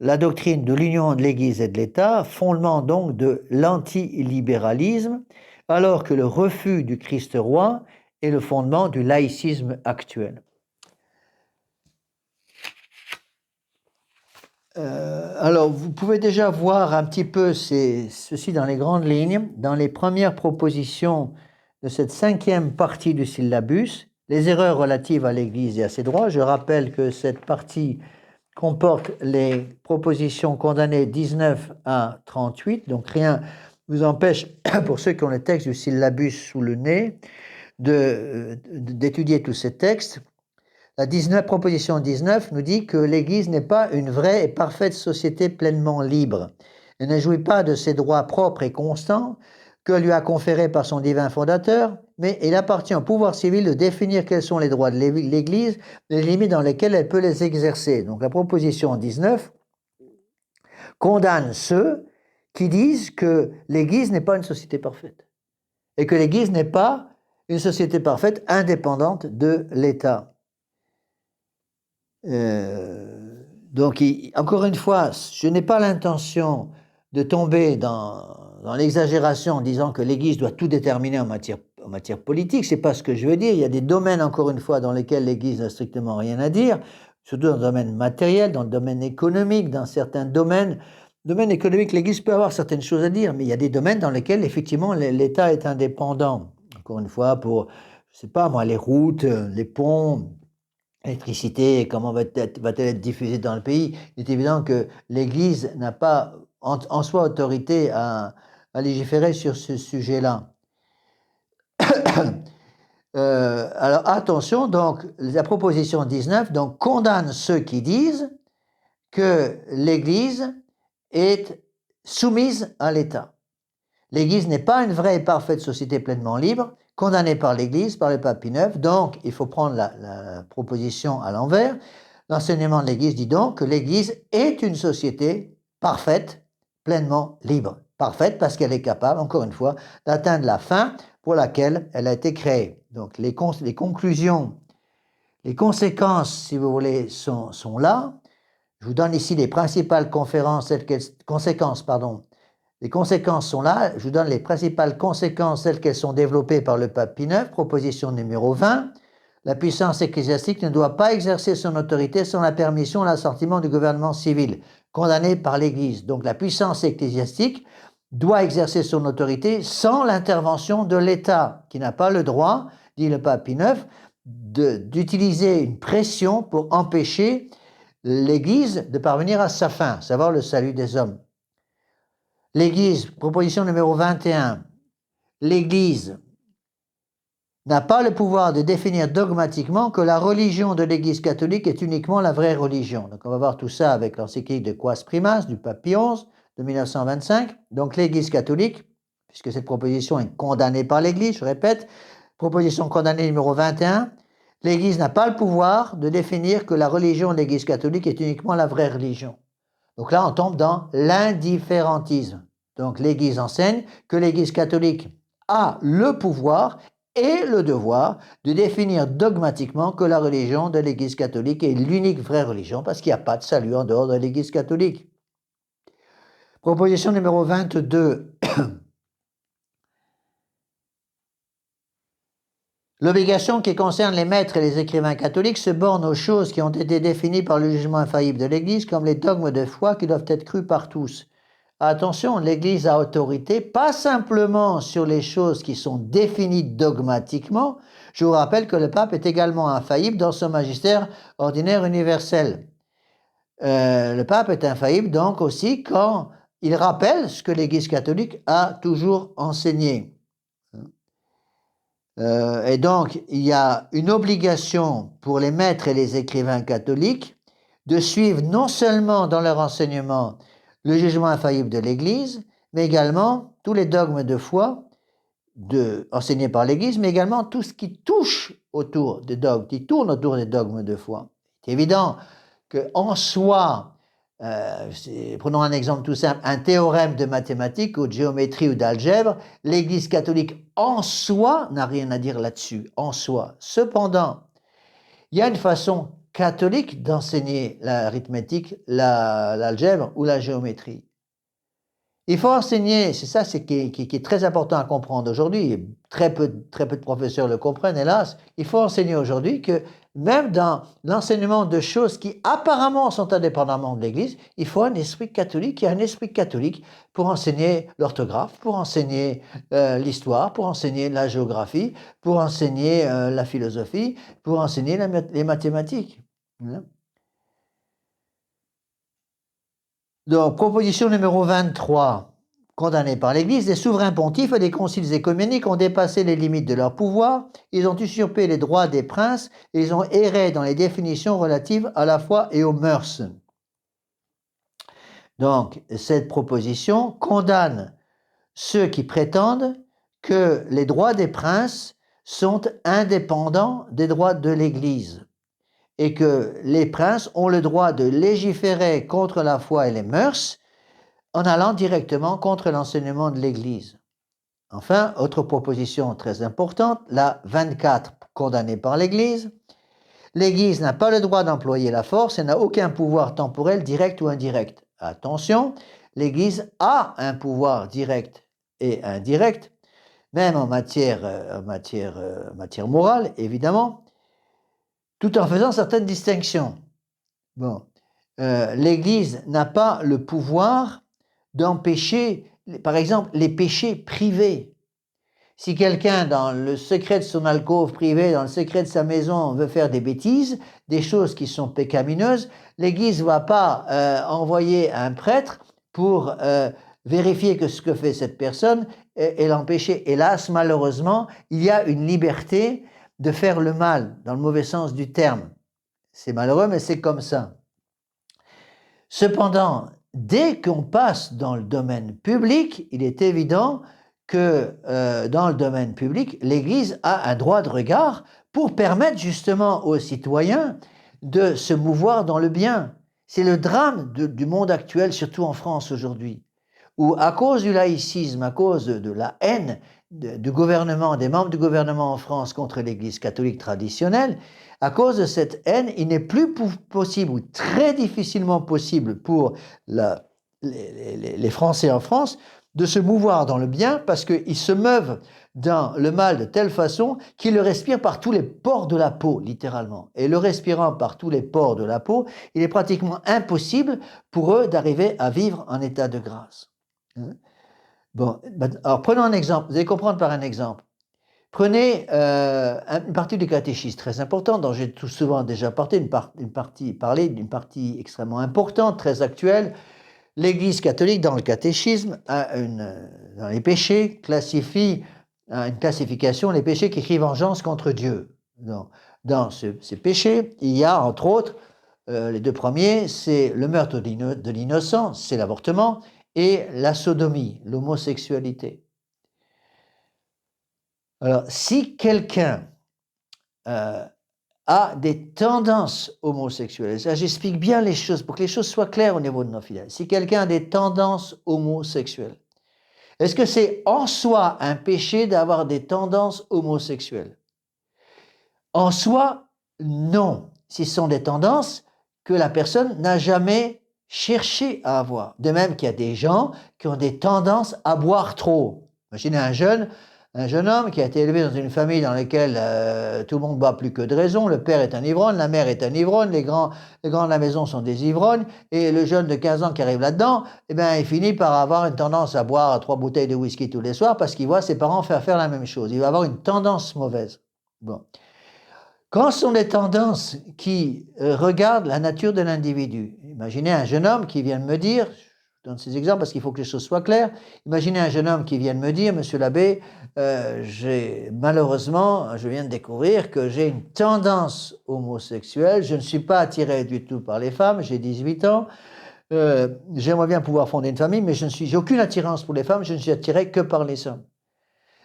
la doctrine de l'union de l'Église et de l'État, fondement donc de l'antilibéralisme, alors que le refus du Christ roi est le fondement du laïcisme actuel. Alors, vous pouvez déjà voir un petit peu ceci dans les grandes lignes, dans les premières propositions de cette 5e partie du syllabus, les erreurs relatives à l'Église et à ses droits. Je rappelle que cette partie comporte les propositions condamnées 19 à 38, donc rien ne vous empêche, pour ceux qui ont le texte du syllabus sous le nez, d'étudier tous ces textes. La proposition 19 nous dit que l'Église n'est pas une vraie et parfaite société pleinement libre. Elle ne jouit pas de ses droits propres et constants que lui a conférés par son divin fondateur, mais il appartient au pouvoir civil de définir quels sont les droits de l'Église, les limites dans lesquelles elle peut les exercer. Donc la proposition 19 condamne ceux qui disent que l'Église n'est pas une société parfaite et que l'Église n'est pas une société parfaite indépendante de l'État. Donc, encore une fois, je n'ai pas l'intention de tomber dans l'exagération en disant que l'Église doit tout déterminer en matière politique. C'est pas ce que je veux dire. Il y a des domaines, encore une fois, dans lesquels l'Église n'a strictement rien à dire, surtout dans le domaine matériel, dans le domaine économique, dans certains domaines. Domaine économique, l'Église peut avoir certaines choses à dire, mais il y a des domaines dans lesquels, effectivement, l'État est indépendant. Encore une fois, pour, je sais pas moi, les routes, les ponts, l'électricité, comment va-t-elle être diffusée dans le pays? Il est évident que l'Église n'a pas en soi autorité à légiférer sur ce sujet-là. Alors attention, donc la proposition 19 donc, condamne ceux qui disent que l'Église est soumise à l'État. L'Église n'est pas une vraie et parfaite société pleinement libre, condamnée par l'Église, par le pape Pie IX. Donc, il faut prendre la proposition à l'envers. L'enseignement de l'Église dit donc que l'Église est une société parfaite, pleinement libre. Parfaite parce qu'elle est capable, encore une fois, d'atteindre la fin pour laquelle elle a été créée. Donc, les conclusions, les conséquences, si vous voulez, sont là. Je vous donne ici les principales conséquences, pardon. Les conséquences sont là. Je vous donne les principales conséquences, telles qu'elles sont développées par le pape Pie IX, proposition numéro 20. La puissance ecclésiastique ne doit pas exercer son autorité sans la permission et l'assentiment du gouvernement civil, condamné par l'Église. Donc la puissance ecclésiastique doit exercer son autorité sans l'intervention de l'État, qui n'a pas le droit, dit le pape Pie IX, d'utiliser une pression pour empêcher l'Église de parvenir à sa fin, savoir le salut des hommes. L'Église, proposition numéro 21, l'Église n'a pas le pouvoir de définir dogmatiquement que la religion de l'Église catholique est uniquement la vraie religion. Donc on va voir tout ça avec l'encyclique de Quas Primas du pape Pie XI de 1925. Donc l'Église catholique, puisque cette proposition est condamnée par l'Église, je répète, proposition condamnée numéro 21, l'Église n'a pas le pouvoir de définir que la religion de l'Église catholique est uniquement la vraie religion. Donc là, on tombe dans l'indifférentisme. Donc l'Église enseigne que l'Église catholique a le pouvoir et le devoir de définir dogmatiquement que la religion de l'Église catholique est l'unique vraie religion parce qu'il n'y a pas de salut en dehors de l'Église catholique. Proposition numéro 22. L'obligation qui concerne les maîtres et les écrivains catholiques se borne aux choses qui ont été définies par le jugement infaillible de l'Église comme les dogmes de foi qui doivent être crus par tous. Attention, l'Église a autorité pas simplement sur les choses qui sont définies dogmatiquement. Je vous rappelle que le pape est également infaillible dans son magistère ordinaire universel. Le pape est infaillible donc aussi quand il rappelle ce que l'Église catholique a toujours enseigné. Et donc, il y a une obligation pour les maîtres et les écrivains catholiques de suivre non seulement dans leur enseignement le jugement infaillible de l'Église, mais également tous les dogmes de foi enseignés par l'Église, mais également tout ce qui touche autour des dogmes, qui tourne autour des dogmes de foi. C'est évident qu'en soi, prenons un exemple tout simple, un théorème de mathématiques ou de géométrie ou d'algèbre, l'Église catholique en soi n'a rien à dire là-dessus, en soi. Cependant, il y a une façon catholique d'enseigner l'arithmétique, l'algèbre ou la géométrie. Il faut enseigner, c'est ça qui est très important à comprendre aujourd'hui, très peu de professeurs le comprennent, hélas, il faut enseigner aujourd'hui que même dans l'enseignement de choses qui apparemment sont indépendamment de l'Église, il faut un esprit catholique, il y a un esprit catholique pour enseigner l'orthographe, pour enseigner l'histoire, pour enseigner la géographie, pour enseigner la philosophie, pour enseigner les mathématiques. Donc, proposition numéro 23, condamnée par l'Église, les souverains pontifes et les conciles œcuméniques ont dépassé les limites de leur pouvoir, ils ont usurpé les droits des princes et ils ont erré dans les définitions relatives à la foi et aux mœurs. Donc, cette proposition condamne ceux qui prétendent que les droits des princes sont indépendants des droits de l'Église et que les princes ont le droit de légiférer contre la foi et les mœurs en allant directement contre l'enseignement de l'Église. Enfin, autre proposition très importante, la 24, condamnée par l'Église, L'Église n'a pas le droit d'employer la force et n'a aucun pouvoir temporel direct ou indirect. Attention, l'Église a un pouvoir direct et indirect, même en matière morale, évidemment, tout en faisant certaines distinctions. Bon, l'Église n'a pas le pouvoir d'empêcher, par exemple, les péchés privés. Si quelqu'un, dans le secret de son alcôve privée, dans le secret de sa maison, veut faire des bêtises, des choses qui sont pécamineuses, l'Église ne va pas envoyer un prêtre pour vérifier que ce que fait cette personne et l'empêcher. Hélas, malheureusement, il y a une liberté de faire le mal, dans le mauvais sens du terme. C'est malheureux, mais c'est comme ça. Cependant, dès qu'on passe dans le domaine public, il est évident que dans le domaine public, l'Église a un droit de regard pour permettre justement aux citoyens de se mouvoir dans le bien. C'est le drame du monde actuel, surtout en France aujourd'hui, où à cause du laïcisme, à cause de la haine du gouvernement, des membres du gouvernement en France contre l'Église catholique traditionnelle, à cause de cette haine, il n'est plus possible ou très difficilement possible pour les Français en France de se mouvoir dans le bien parce qu'ils se meuvent dans le mal de telle façon qu'ils le respirent par tous les pores de la peau, littéralement. Et le respirant par tous les pores de la peau, il est pratiquement impossible pour eux d'arriver à vivre en état de grâce. Bon, alors prenons un exemple, vous allez comprendre par un exemple. Prenez une partie du catéchisme très importante, dont j'ai tout souvent déjà parlé d'une partie extrêmement importante, très actuelle. L'Église catholique, dans le catéchisme, dans les péchés, classifie une classification, les péchés qui crient vengeance contre Dieu. Dans ces péchés, il y a, entre autres, les deux premiers, c'est le meurtre de l'innocent, c'est l'avortement, et la sodomie, l'homosexualité. Alors, si quelqu'un a des tendances homosexuelles, ça j'explique bien les choses pour que les choses soient claires au niveau de nos fidèles. Si quelqu'un a des tendances homosexuelles, est-ce que c'est en soi un péché d'avoir des tendances homosexuelles? En soi, non. Si ce sont des tendances que la personne n'a jamais cherché à avoir. De même qu'il y a des gens qui ont des tendances à boire trop. Imaginez un jeune homme qui a été élevé dans une famille dans laquelle tout le monde boit plus que de raison, le père est un ivrogne, la mère est un ivrogne, les grands de la maison sont des ivrognes, et le jeune de 15 ans qui arrive là-dedans, eh bien, il finit par avoir une tendance à boire 3 bouteilles de whisky tous les soirs parce qu'il voit ses parents faire la même chose. Il va avoir une tendance mauvaise. Bon. Quand ce sont des tendances qui regardent la nature de l'individu, imaginez un jeune homme qui vient de me dire, je donne ces exemples parce qu'il faut que les choses soient claires, imaginez un jeune homme qui vient de me dire, monsieur l'abbé, malheureusement, je viens de découvrir que j'ai une tendance homosexuelle, je ne suis pas attiré du tout par les femmes, j'ai 18 ans, j'aimerais bien pouvoir fonder une famille, mais j'ai aucune attirance pour les femmes, je ne suis attiré que par les hommes.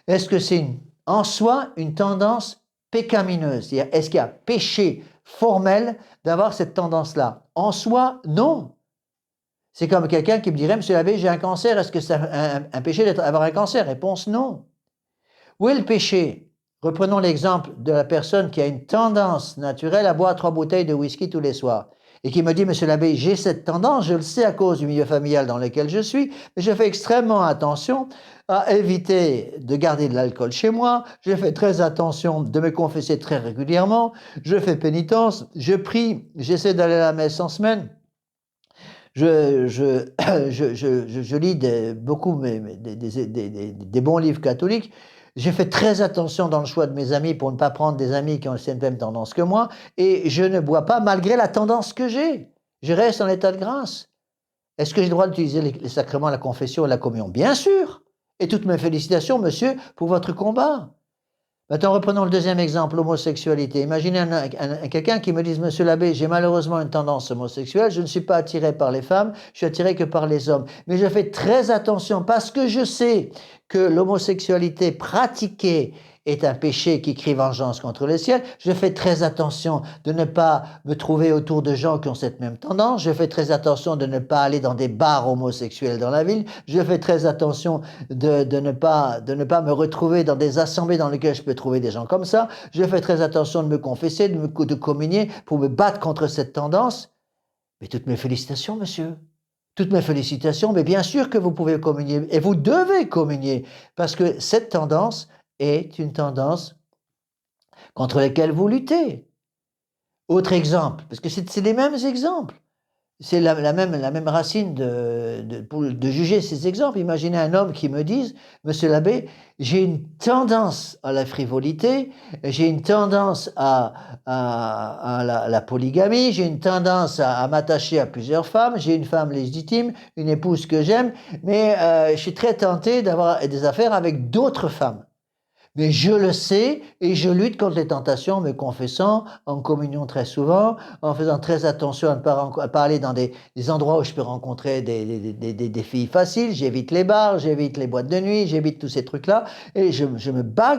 Est-ce que c'est en soi une tendance pécamineuse? C'est-à-dire, est-ce qu'il y a péché formel d'avoir cette tendance-là? En soi, non. C'est comme quelqu'un qui me dirait, monsieur l'abbé, j'ai un cancer, est-ce que c'est un péché d'avoir un cancer? Réponse non. Où est le péché? Reprenons l'exemple de la personne qui a une tendance naturelle à boire 3 bouteilles de whisky tous les soirs et qui me dit, monsieur l'abbé, j'ai cette tendance, je le sais à cause du milieu familial dans lequel je suis, mais je fais extrêmement attention à éviter de garder de l'alcool chez moi, je fais très attention de me confesser très régulièrement, je fais pénitence, je prie, j'essaie d'aller à la messe en semaine, je lis beaucoup des bons livres catholiques. J'ai fait très attention dans le choix de mes amis pour ne pas prendre des amis qui ont la même tendance que moi. Et je ne bois pas malgré la tendance que j'ai. Je reste en état de grâce. Est-ce que j'ai le droit d'utiliser les sacrements, la confession et la communion? Bien sûr. Et toutes mes félicitations, monsieur, pour votre combat. Maintenant, reprenons le deuxième exemple, l'homosexualité. Imaginez quelqu'un qui me dise, monsieur l'abbé, j'ai malheureusement une tendance homosexuelle, je ne suis pas attiré par les femmes, je suis attiré que par les hommes. Mais je fais très attention parce que je sais que l'homosexualité pratiquée est un péché qui crie vengeance contre le ciel. Je fais très attention de ne pas me trouver autour de gens qui ont cette même tendance. Je fais très attention de ne pas aller dans des bars homosexuels dans la ville. Je fais très attention de ne pas me retrouver dans des assemblées dans lesquelles je peux trouver des gens comme ça. Je fais très attention de me confesser, de communier pour me battre contre cette tendance. Mais toutes mes félicitations, monsieur. Toutes mes félicitations, mais bien sûr que vous pouvez communier, et vous devez communier, parce que cette tendance est une tendance contre laquelle vous luttez. Autre exemple, parce que c'est les mêmes exemples. C'est la même racine de juger ces exemples. Imaginez un homme qui me dise, Monsieur l'abbé, j'ai une tendance à la frivolité, j'ai une tendance à la polygamie, j'ai une tendance à m'attacher à plusieurs femmes, j'ai une femme légitime, une épouse que j'aime, mais je suis très tenté d'avoir des affaires avec d'autres femmes. Mais je le sais et je lutte contre les tentations en me confessant, en communion très souvent, en faisant très attention à ne pas aller dans des endroits où je peux rencontrer des filles faciles. J'évite les bars, j'évite les boîtes de nuit, j'évite tous ces trucs-là. Et je me bats,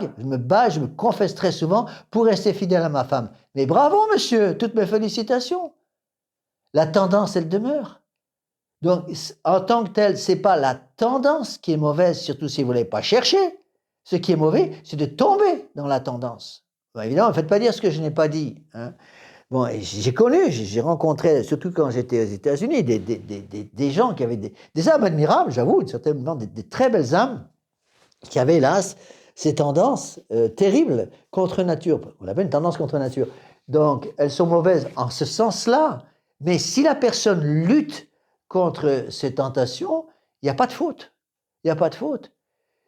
je me confesse très souvent pour rester fidèle à ma femme. Mais bravo, monsieur, toutes mes félicitations. La tendance, elle demeure. Donc, en tant que telle, c'est pas la tendance qui est mauvaise, surtout si vous ne l'avez pas cherché. Ce qui est mauvais, c'est de tomber dans la tendance. Bon, évidemment, ne faites pas dire ce que je n'ai pas dit. Hein. Bon, j'ai rencontré, surtout quand j'étais aux États-Unis, des gens qui avaient des âmes admirables, j'avoue, certainement des très belles âmes, qui avaient, hélas, ces tendances terribles contre nature. On appelle une tendance contre nature. Donc, elles sont mauvaises en ce sens-là, mais si la personne lutte contre ces tentations, il n'y a pas de faute. Il n'y a pas de faute.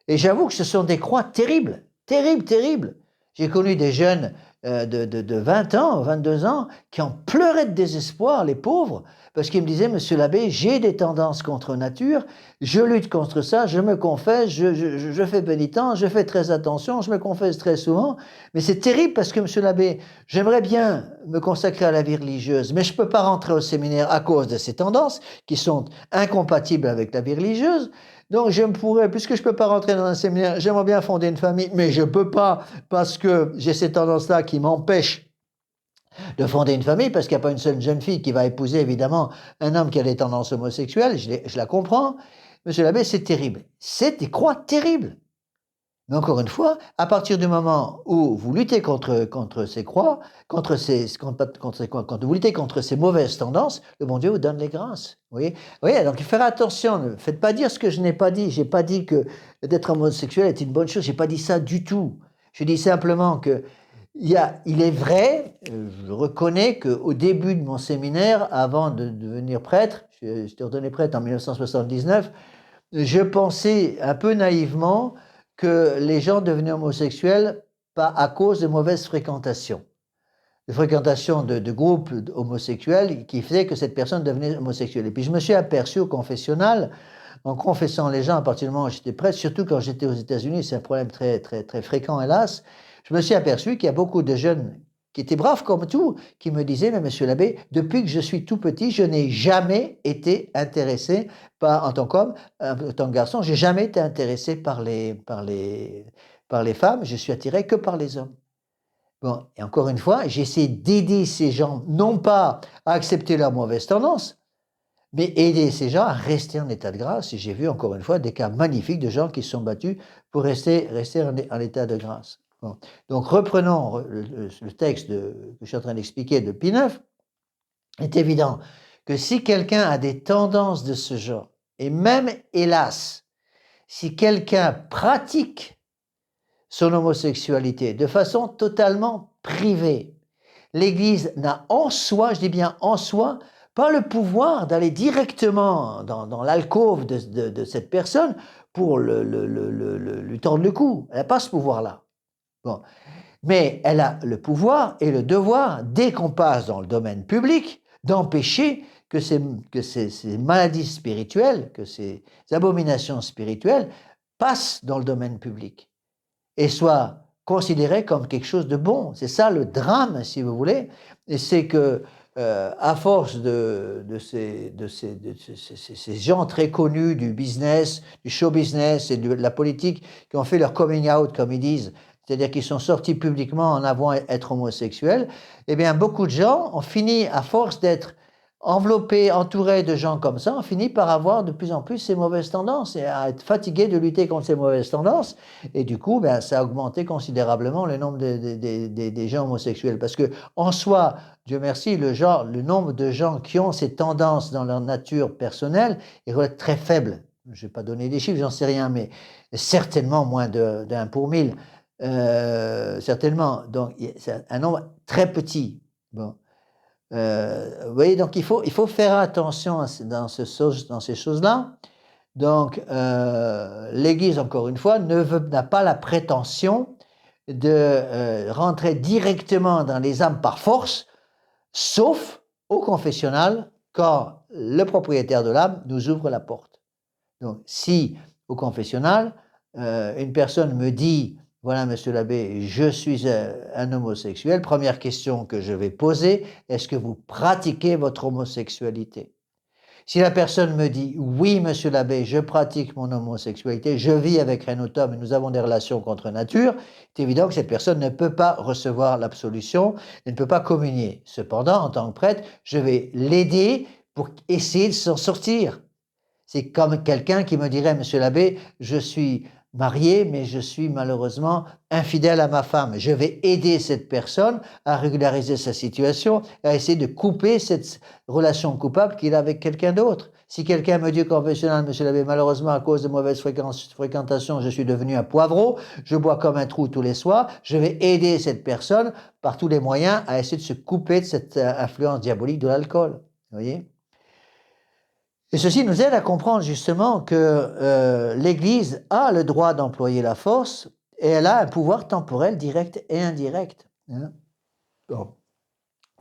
Et j'avoue que ce sont des croix terribles, terribles, terribles. J'ai connu des jeunes de 20 ans, 22 ans, qui en pleuraient de désespoir, les pauvres, parce qu'ils me disaient, Monsieur l'abbé, j'ai des tendances contre nature, je lutte contre ça, je me confesse, je fais pénitence, je fais très attention, je me confesse très souvent, mais c'est terrible parce que, Monsieur l'abbé, j'aimerais bien me consacrer à la vie religieuse, mais je ne peux pas rentrer au séminaire à cause de ces tendances qui sont incompatibles avec la vie religieuse. Donc, je me pourrais, puisque je ne peux pas rentrer dans un séminaire, j'aimerais bien fonder une famille, mais je ne peux pas parce que j'ai ces tendances-là qui m'empêchent de fonder une famille, parce qu'il n'y a pas une seule jeune fille qui va épouser, évidemment, un homme qui a des tendances homosexuelles, je la comprends. Monsieur l'abbé, c'est terrible. C'est des croix terribles. Mais encore une fois, à partir du moment où vous luttez contre ces croix, quand vous luttez contre ces mauvaises tendances, le bon Dieu vous donne les grâces. Vous voyez, donc faire attention, ne faites pas dire ce que je n'ai pas dit. Je n'ai pas dit que d'être homosexuel est une bonne chose, je n'ai pas dit ça du tout. Je dis simplement que il est vrai, je reconnais qu'au début de mon séminaire, avant de devenir prêtre, j'étais ordonné prêtre en 1979, je pensais un peu naïvement que les gens devenaient homosexuels pas à cause de mauvaises fréquentations. De fréquentation de groupes homosexuels qui faisaient que cette personne devenait homosexuelle. Et puis je me suis aperçu au confessionnal, en confessant les gens à partir du moment où j'étais prêtre, surtout quand j'étais aux États-Unis, c'est un problème très, très, très fréquent, hélas, je me suis aperçu qu'il y a beaucoup de jeunes qui étaient braves comme tout, qui me disaient, mais monsieur l'abbé, depuis que je suis tout petit, je n'ai jamais été intéressé en tant qu'homme, en tant que garçon, j'ai jamais été intéressé par les femmes, je suis attiré que par les hommes. Bon, et encore une fois, j'essaie d'aider ces gens, non pas à accepter leur mauvaise tendance, mais aider ces gens à rester en état de grâce. Et j'ai vu encore une fois des cas magnifiques de gens qui se sont battus pour rester en état de grâce. Bon. Donc reprenons le texte que je suis en train d'expliquer de Pie IX. Il est évident que si quelqu'un a des tendances de ce genre, et même, hélas, si quelqu'un pratique son homosexualité de façon totalement privée, l'Église n'a en soi, je dis bien en soi, pas le pouvoir d'aller directement dans l'alcôve de cette personne pour lui tordre le cou. Elle n'a pas ce pouvoir-là. Bon. Mais elle a le pouvoir et le devoir, dès qu'on passe dans le domaine public, d'empêcher que ces maladies spirituelles, que ces abominations spirituelles passent dans le domaine public et soient considérées comme quelque chose de bon. C'est ça le drame, si vous voulez, et c'est que à force de ces gens très connus du business, du show business et de la politique qui ont fait leur coming out, comme ils disent, c'est-à-dire qu'ils sont sortis publiquement en avouant être homosexuels, eh bien, beaucoup de gens ont fini, à force d'être enveloppés, entourés de gens comme ça, on finit par avoir de plus en plus ces mauvaises tendances et à être fatigué de lutter contre ces mauvaises tendances. Et du coup, ben, ça a augmenté considérablement le nombre des gens homosexuels. Parce que, en soi, Dieu merci, le nombre de gens qui ont ces tendances dans leur nature personnelle est très faible. Je ne vais pas donner des chiffres, j'en sais rien, mais certainement moins d'un pour mille. Certainement. Donc, c'est un nombre très petit. Bon. Vous voyez, donc il faut faire attention dans ces choses-là. Donc, l'Église, encore une fois, n'a pas la prétention de rentrer directement dans les âmes par force, sauf au confessionnal, quand le propriétaire de l'âme nous ouvre la porte. Donc, si au confessionnal, une personne me dit, voilà, monsieur l'abbé, je suis un homosexuel, première question que je vais poser, est-ce que vous pratiquez votre homosexualité? Si la personne me dit, oui, monsieur l'abbé, je pratique mon homosexualité, je vis avec un autre homme et nous avons des relations contre nature, c'est évident que cette personne ne peut pas recevoir l'absolution, elle ne peut pas communier. Cependant, en tant que prêtre, je vais l'aider pour essayer de s'en sortir. C'est comme quelqu'un qui me dirait, monsieur l'abbé, je suis marié, mais je suis malheureusement infidèle à ma femme. Je vais aider cette personne à régulariser sa situation, à essayer de couper cette relation coupable qu'il a avec quelqu'un d'autre. Si quelqu'un me dit confessionnal, monsieur l'abbé, malheureusement, à cause de mauvaises fréquentations, je suis devenu un poivreau, je bois comme un trou tous les soirs, je vais aider cette personne par tous les moyens à essayer de se couper de cette influence diabolique de l'alcool. Vous voyez ? Et ceci nous aide à comprendre justement que l'Église a le droit d'employer la force et elle a un pouvoir temporel direct et indirect. Hein. Bon.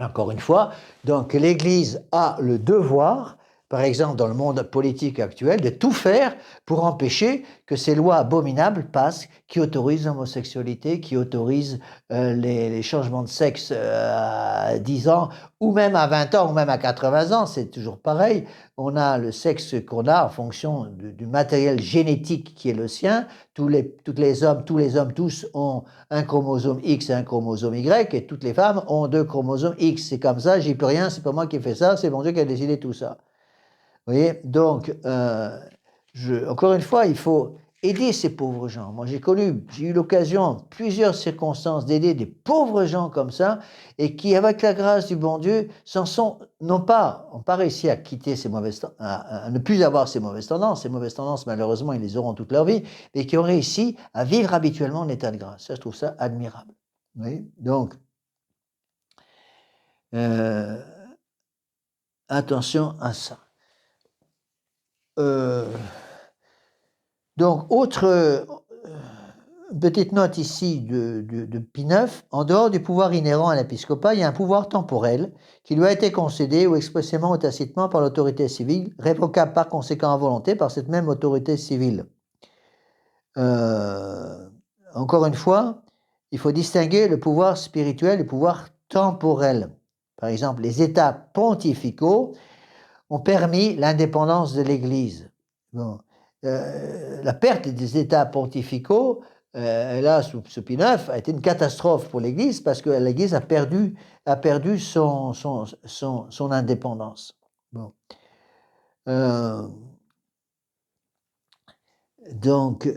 Encore une fois, donc l'Église a le devoir, par exemple dans le monde politique actuel, de tout faire pour empêcher que ces lois abominables passent qui autorisent l'homosexualité, qui autorisent les changements de sexe à 10 ans, ou même à 20 ans, ou même à 80 ans, c'est toujours pareil. On a le sexe qu'on a en fonction du matériel génétique qui est le sien. Tous les hommes tous ont un chromosome X et un chromosome Y, et toutes les femmes ont 2 chromosomes X. C'est comme ça, j'y peux rien, c'est pas moi qui ai fait ça, c'est mon Dieu qui a décidé tout ça. Vous voyez? Donc, encore une fois, il faut aider ces pauvres gens. Moi, j'ai eu l'occasion, en plusieurs circonstances, d'aider des pauvres gens comme ça, et qui, avec la grâce du bon Dieu, n'ont pas réussi à quitter ces mauvaises tendances, à ne plus avoir ces mauvaises tendances. Ces mauvaises tendances, malheureusement, ils les auront toute leur vie, mais qui ont réussi à vivre habituellement en état de grâce. Ça, je trouve ça admirable. Vous voyez? Donc, attention à ça. Donc, autre petite note ici de Pie IX, en dehors du pouvoir inhérent à l'épiscopat, il y a un pouvoir temporel qui lui a été concédé ou expressément ou tacitement par l'autorité civile, révocable par conséquent à volonté par cette même autorité civile. Encore une fois, il faut distinguer le pouvoir spirituel et le pouvoir temporel. Par exemple, les États pontificaux ont permis l'indépendance de l'Église. Bon. La perte des États pontificaux, là, sous Pie IX, a été une catastrophe pour l'Église parce que l'Église a perdu son indépendance. Bon. Donc,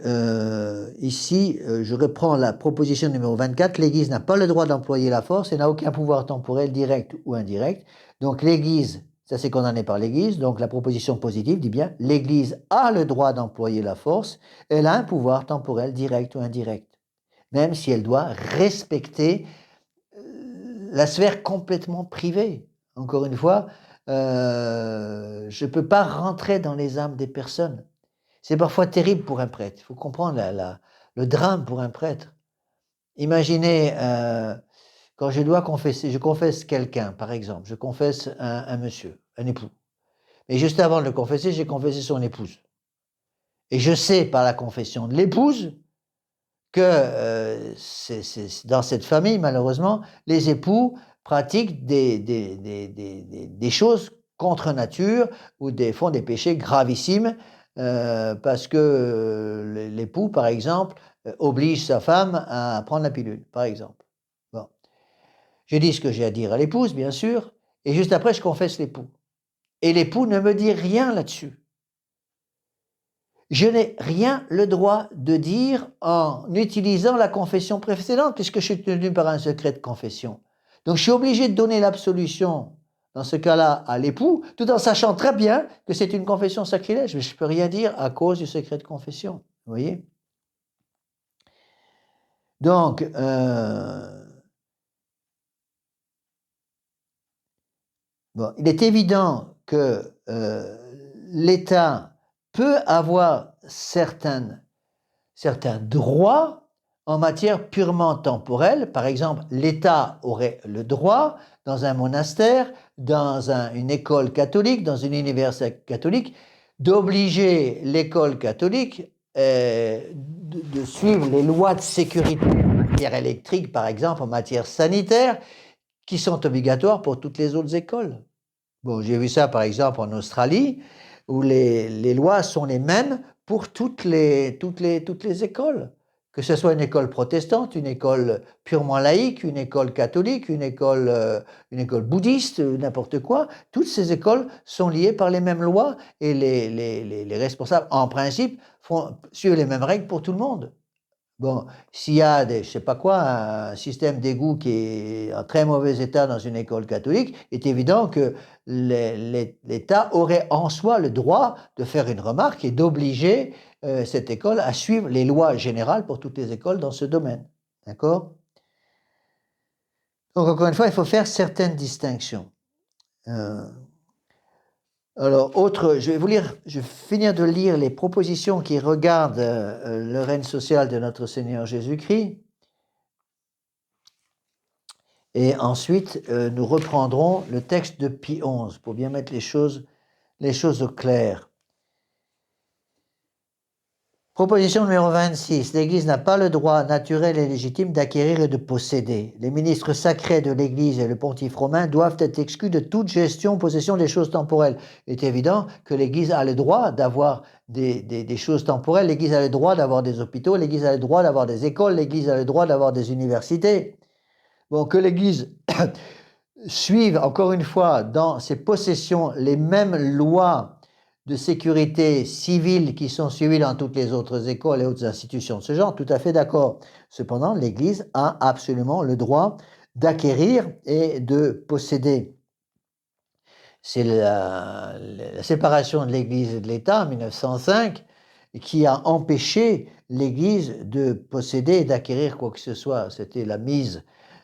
ici, je reprends la proposition numéro 24. L'Église n'a pas le droit d'employer la force et n'a aucun pouvoir temporel direct ou indirect. Donc, l'Église, ça c'est condamné par l'Église. Donc, la proposition positive dit bien, l'Église a le droit d'employer la force. Elle a un pouvoir temporel direct ou indirect. Même si elle doit respecter la sphère complètement privée. Encore une fois, je ne peux pas rentrer dans les âmes des personnes. C'est parfois terrible pour un prêtre. Il faut comprendre le drame pour un prêtre. Imaginez, quand je dois confesser, je confesse quelqu'un, par exemple, je confesse un monsieur, un époux. Et juste avant de le confesser, j'ai confessé son épouse. Et je sais par la confession de l'épouse que dans cette famille, malheureusement, les époux pratiquent des choses contre nature ou font des péchés gravissimes parce que l'époux, par exemple, oblige sa femme à prendre la pilule, par exemple. Bon. Je dis ce que j'ai à dire à l'épouse, bien sûr, et juste après, je confesse l'époux. Et l'époux ne me dit rien là-dessus. Je n'ai rien le droit de dire en utilisant la confession précédente, puisque je suis tenu par un secret de confession. Donc, je suis obligé de donner l'absolution, dans ce cas-là, à l'époux, tout en sachant très bien que c'est une confession sacrilège, mais je ne peux rien dire à cause du secret de confession. Vous voyez? Donc, bon, il est évident que l'État peut avoir certains droits en matière purement temporelle. Par exemple, l'État aurait le droit, dans un monastère, dans une école catholique, dans une université catholique, d'obliger l'école catholique de suivre les lois de sécurité en matière électrique, par exemple, en matière sanitaire, qui sont obligatoires pour toutes les autres écoles. Bon, j'ai vu ça, par exemple, en Australie, où les lois sont les mêmes pour toutes les écoles. Que ce soit une école protestante, une école purement laïque, une école catholique, une école bouddhiste, n'importe quoi, toutes ces écoles sont liées par les mêmes lois et les responsables, en principe, suivent les mêmes règles pour tout le monde. Bon, s'il y a je sais pas quoi, un système d'égout qui est en très mauvais état dans une école catholique, il est évident que l'État aurait en soi le droit de faire une remarque et d'obliger cette école à suivre les lois générales pour toutes les écoles dans ce domaine. D'accord? Donc, encore une fois, il faut faire certaines distinctions. Alors, je vais finir de lire les propositions qui regardent le règne social de notre Seigneur Jésus-Christ. Et ensuite, nous reprendrons le texte de Pie XI pour bien mettre les choses au clair. Proposition numéro 26. L'Église n'a pas le droit naturel et légitime d'acquérir et de posséder. Les ministres sacrés de l'Église et le pontife romain doivent être exclus de toute gestion, possession des choses temporelles. Il est évident que l'Église a le droit d'avoir des choses temporelles. L'Église a le droit d'avoir des hôpitaux. L'Église a le droit d'avoir des écoles. L'Église a le droit d'avoir des universités. Bon, que l'Église suivent, encore une fois, dans ses possessions, les mêmes lois de sécurité civile qui sont suivies dans toutes les autres écoles et autres institutions de ce genre, tout à fait d'accord. Cependant, l'Église a absolument le droit d'acquérir et de posséder. C'est la séparation de l'Église et de l'État en 1905 qui a empêché l'Église de posséder et d'acquérir quoi que ce soit. C'était la mise.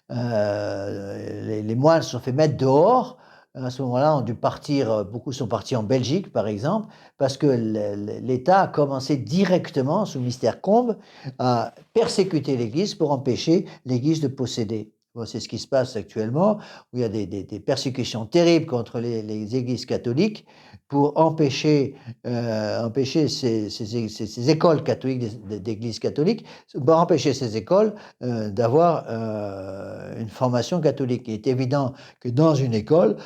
Les moines se sont fait mettre dehors. À ce moment-là, ont dû partir, beaucoup sont partis en Belgique, par exemple, parce que l'État a commencé directement, sous Mystère Combe, à persécuter l'Église pour empêcher l'Église de posséder. Bon, c'est ce qui se passe actuellement, où il y a des persécutions terribles contre les églises catholiques pour empêcher ces écoles catholiques, d'églises catholiques, pour empêcher ces écoles d'avoir une formation catholique. Il est évident que dans une école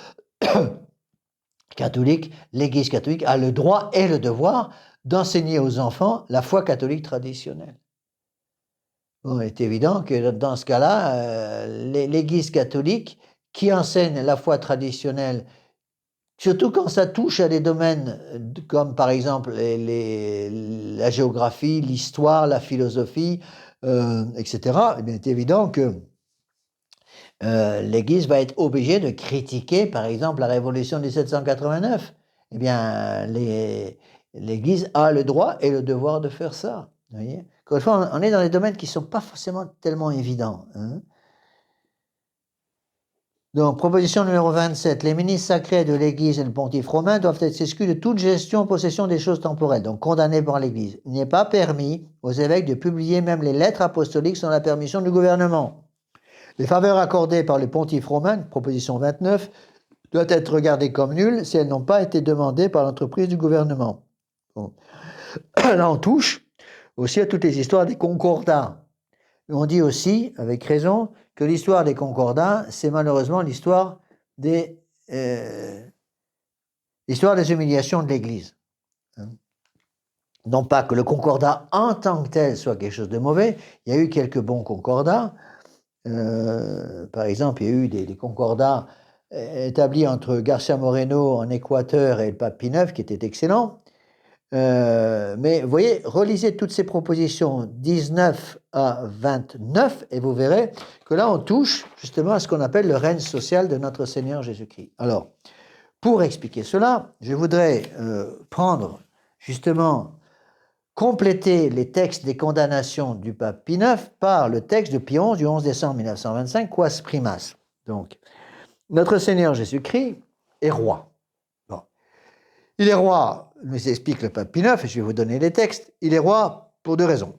catholique, l'Église catholique a le droit et le devoir d'enseigner aux enfants la foi catholique traditionnelle. Bon, il est évident que dans ce cas-là, l'Église catholique qui enseigne la foi traditionnelle, surtout quand ça touche à des domaines comme par exemple la géographie, l'histoire, la philosophie, etc., il est évident que l'Église va être obligée de critiquer, par exemple, la Révolution de 1789. Eh bien, l'Église a le droit et le devoir de faire ça. Vous voyez? Encore une fois, on est dans des domaines qui ne sont pas forcément tellement évidents. Hein. Donc, proposition numéro 27. Les ministres sacrés de l'Église et le pontife romain doivent être exclus de toute gestion, possession des choses temporelles, donc condamnés par l'Église. Il n'est pas permis aux évêques de publier même les lettres apostoliques sans la permission du gouvernement. Les faveurs accordées par le pontife romain, proposition 29, doivent être regardées comme nulles si elles n'ont pas été demandées par l'entreprise du gouvernement. Bon. Là, on touche aussi à toutes les histoires des concordats. On dit aussi, avec raison, que l'histoire des concordats, c'est malheureusement l'histoire des humiliations de l'Église. Non pas que le concordat en tant que tel soit quelque chose de mauvais, il y a eu quelques bons concordats. Par exemple, il y a eu des concordats établis entre Garcia Moreno en Équateur et le pape Pie IX qui étaient excellents. Mais vous voyez, relisez toutes ces propositions 19 à 29 et vous verrez que là, on touche justement à ce qu'on appelle le règne social de notre Seigneur Jésus-Christ. Alors, pour expliquer cela, je voudrais prendre justement, compléter les textes des condamnations du pape Pie IX par le texte de Pie XI du 11 décembre 1925, Quas Primas. Donc, notre Seigneur Jésus-Christ est roi. Bon. Il est roi, nous explique le pape Pie IX, et je vais vous donner les textes, il est roi pour deux raisons.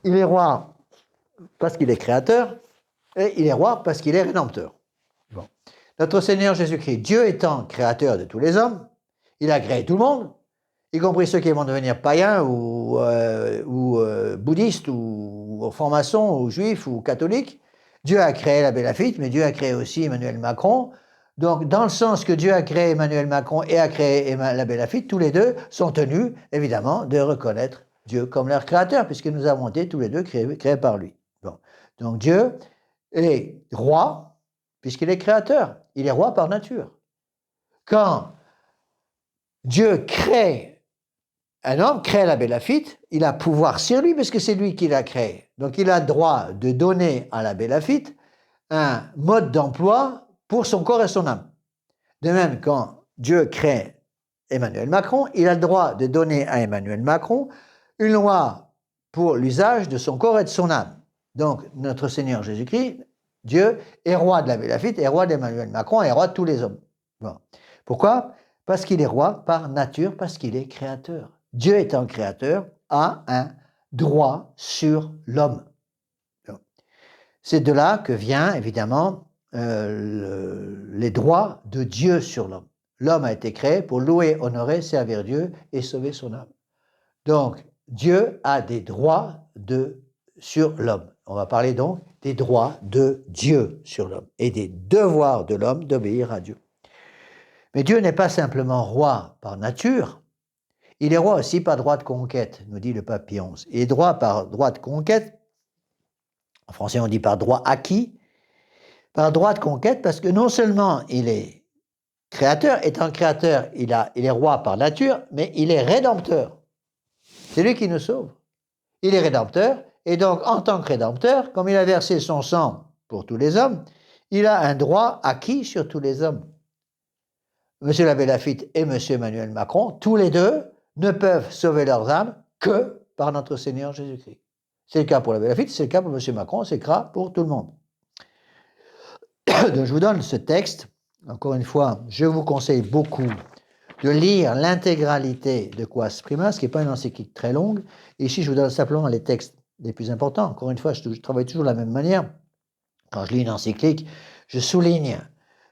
Il est roi parce qu'il est créateur, et il est roi parce qu'il est rédempteur. Bon. Notre Seigneur Jésus-Christ, Dieu étant créateur de tous les hommes, il a créé tout le monde, y compris ceux qui vont devenir païens ou bouddhistes ou francs-maçons ou juifs ou catholiques. Dieu a créé l'abbé Laffitte, mais Dieu a créé aussi Emmanuel Macron. Donc, dans le sens que Dieu a créé Emmanuel Macron et a créé l'abbé Laffitte, tous les deux sont tenus, évidemment, de reconnaître Dieu comme leur créateur, puisque nous avons été tous les deux créés par lui. Bon. Donc, Dieu est roi, puisqu'il est créateur. Il est roi par nature. Quand Dieu crée un homme, crée l'abbé Laffitte, il a pouvoir sur lui parce que c'est lui qui l'a créé. Donc il a le droit de donner à l'abbé Laffitte un mode d'emploi pour son corps et son âme. De même, quand Dieu crée Emmanuel Macron, il a le droit de donner à Emmanuel Macron une loi pour l'usage de son corps et de son âme. Donc notre Seigneur Jésus-Christ, Dieu, est roi de l'abbé Laffitte, est roi d'Emmanuel Macron, est roi de tous les hommes. Bon. Pourquoi ? Parce qu'il est roi par nature, parce qu'il est créateur. Dieu étant créateur a un droit sur l'homme. C'est de là que vient évidemment les droits de Dieu sur l'homme. L'homme a été créé pour louer, honorer, servir Dieu et sauver son âme. Donc Dieu a des droits sur l'homme. On va parler donc des droits de Dieu sur l'homme et des devoirs de l'homme d'obéir à Dieu. Mais Dieu n'est pas simplement roi par nature, il est roi aussi par droit de conquête, nous dit le pape Pie XI. Il est roi par droit de conquête, en français on dit par droit acquis, par droit de conquête parce que non seulement il est créateur, étant créateur, il est roi par nature, mais il est rédempteur. C'est lui qui nous sauve. Il est rédempteur, et donc en tant que rédempteur, comme il a versé son sang pour tous les hommes, il a un droit acquis sur tous les hommes. Monsieur l'abbé Laffitte et Monsieur Emmanuel Macron, tous les deux, ne peuvent sauver leurs âmes que par notre Seigneur Jésus-Christ. C'est le cas pour l'abbé Laffitte, c'est le cas pour M. Macron, c'est le cas pour tout le monde. Donc je vous donne ce texte. Encore une fois, je vous conseille beaucoup de lire l'intégralité de Quas Primas, qui n'est pas une encyclique très longue. Et ici, je vous donne simplement les textes les plus importants. Encore une fois, je travaille toujours de la même manière. Quand je lis une encyclique, je souligne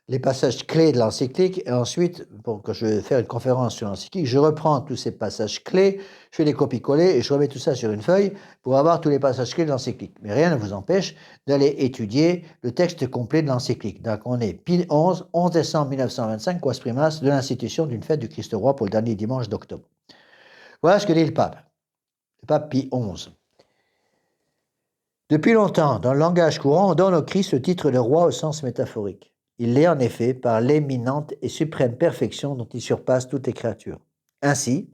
les passages clés de l'encyclique, et ensuite, quand je vais faire une conférence sur l'encyclique, je reprends tous ces passages clés, je fais des copies-coller et je remets tout ça sur une feuille pour avoir tous les passages clés de l'encyclique. Mais rien ne vous empêche d'aller étudier le texte complet de l'encyclique. Donc on est Pie XI, 11 décembre 1925, Quas Primas, de l'institution d'une fête du Christ roi pour le dernier dimanche d'octobre. Voilà ce que dit le pape Pie XI. Depuis longtemps, dans le langage courant, on donne au Christ le titre de roi au sens métaphorique. Il l'est en effet par l'éminente et suprême perfection dont il surpasse toutes les créatures. Ainsi,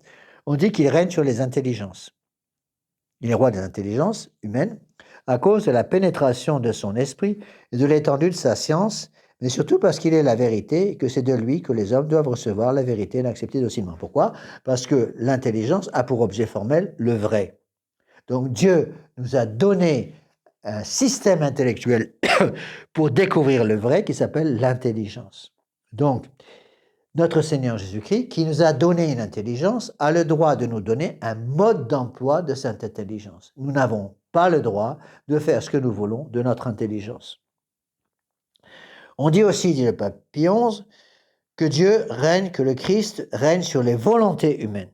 on dit qu'il règne sur les intelligences. Il est roi des intelligences humaines à cause de la pénétration de son esprit et de l'étendue de sa science, mais surtout parce qu'il est la vérité et que c'est de lui que les hommes doivent recevoir la vérité et l'accepter docilement. Pourquoi ? Parce que l'intelligence a pour objet formel le vrai. Donc Dieu nous a donné un système intellectuel pour découvrir le vrai qui s'appelle l'intelligence. Donc, notre Seigneur Jésus-Christ, qui nous a donné une intelligence, a le droit de nous donner un mode d'emploi de cette intelligence. Nous n'avons pas le droit de faire ce que nous voulons de notre intelligence. On dit aussi, dit le pape Pie XI, que Dieu règne, que le Christ règne sur les volontés humaines.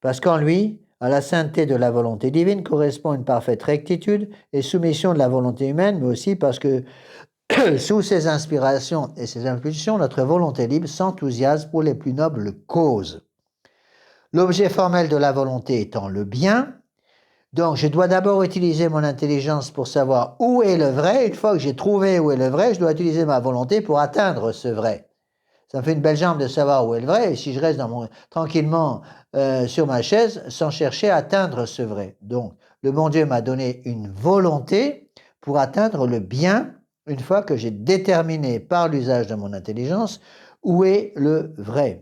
Parce qu'en lui, à la sainteté de la volonté divine correspond une parfaite rectitude et soumission de la volonté humaine, mais aussi parce que sous ses inspirations et ses impulsions, notre volonté libre s'enthousiasme pour les plus nobles causes. L'objet formel de la volonté étant le bien. Donc, je dois d'abord utiliser mon intelligence pour savoir où est le vrai. Une fois que j'ai trouvé où est le vrai, je dois utiliser ma volonté pour atteindre ce vrai. Ça me fait une belle jambe de savoir où est le vrai, et si je reste tranquillement sur ma chaise sans chercher à atteindre ce vrai. Donc, le bon Dieu m'a donné une volonté pour atteindre le bien, une fois que j'ai déterminé par l'usage de mon intelligence où est le vrai.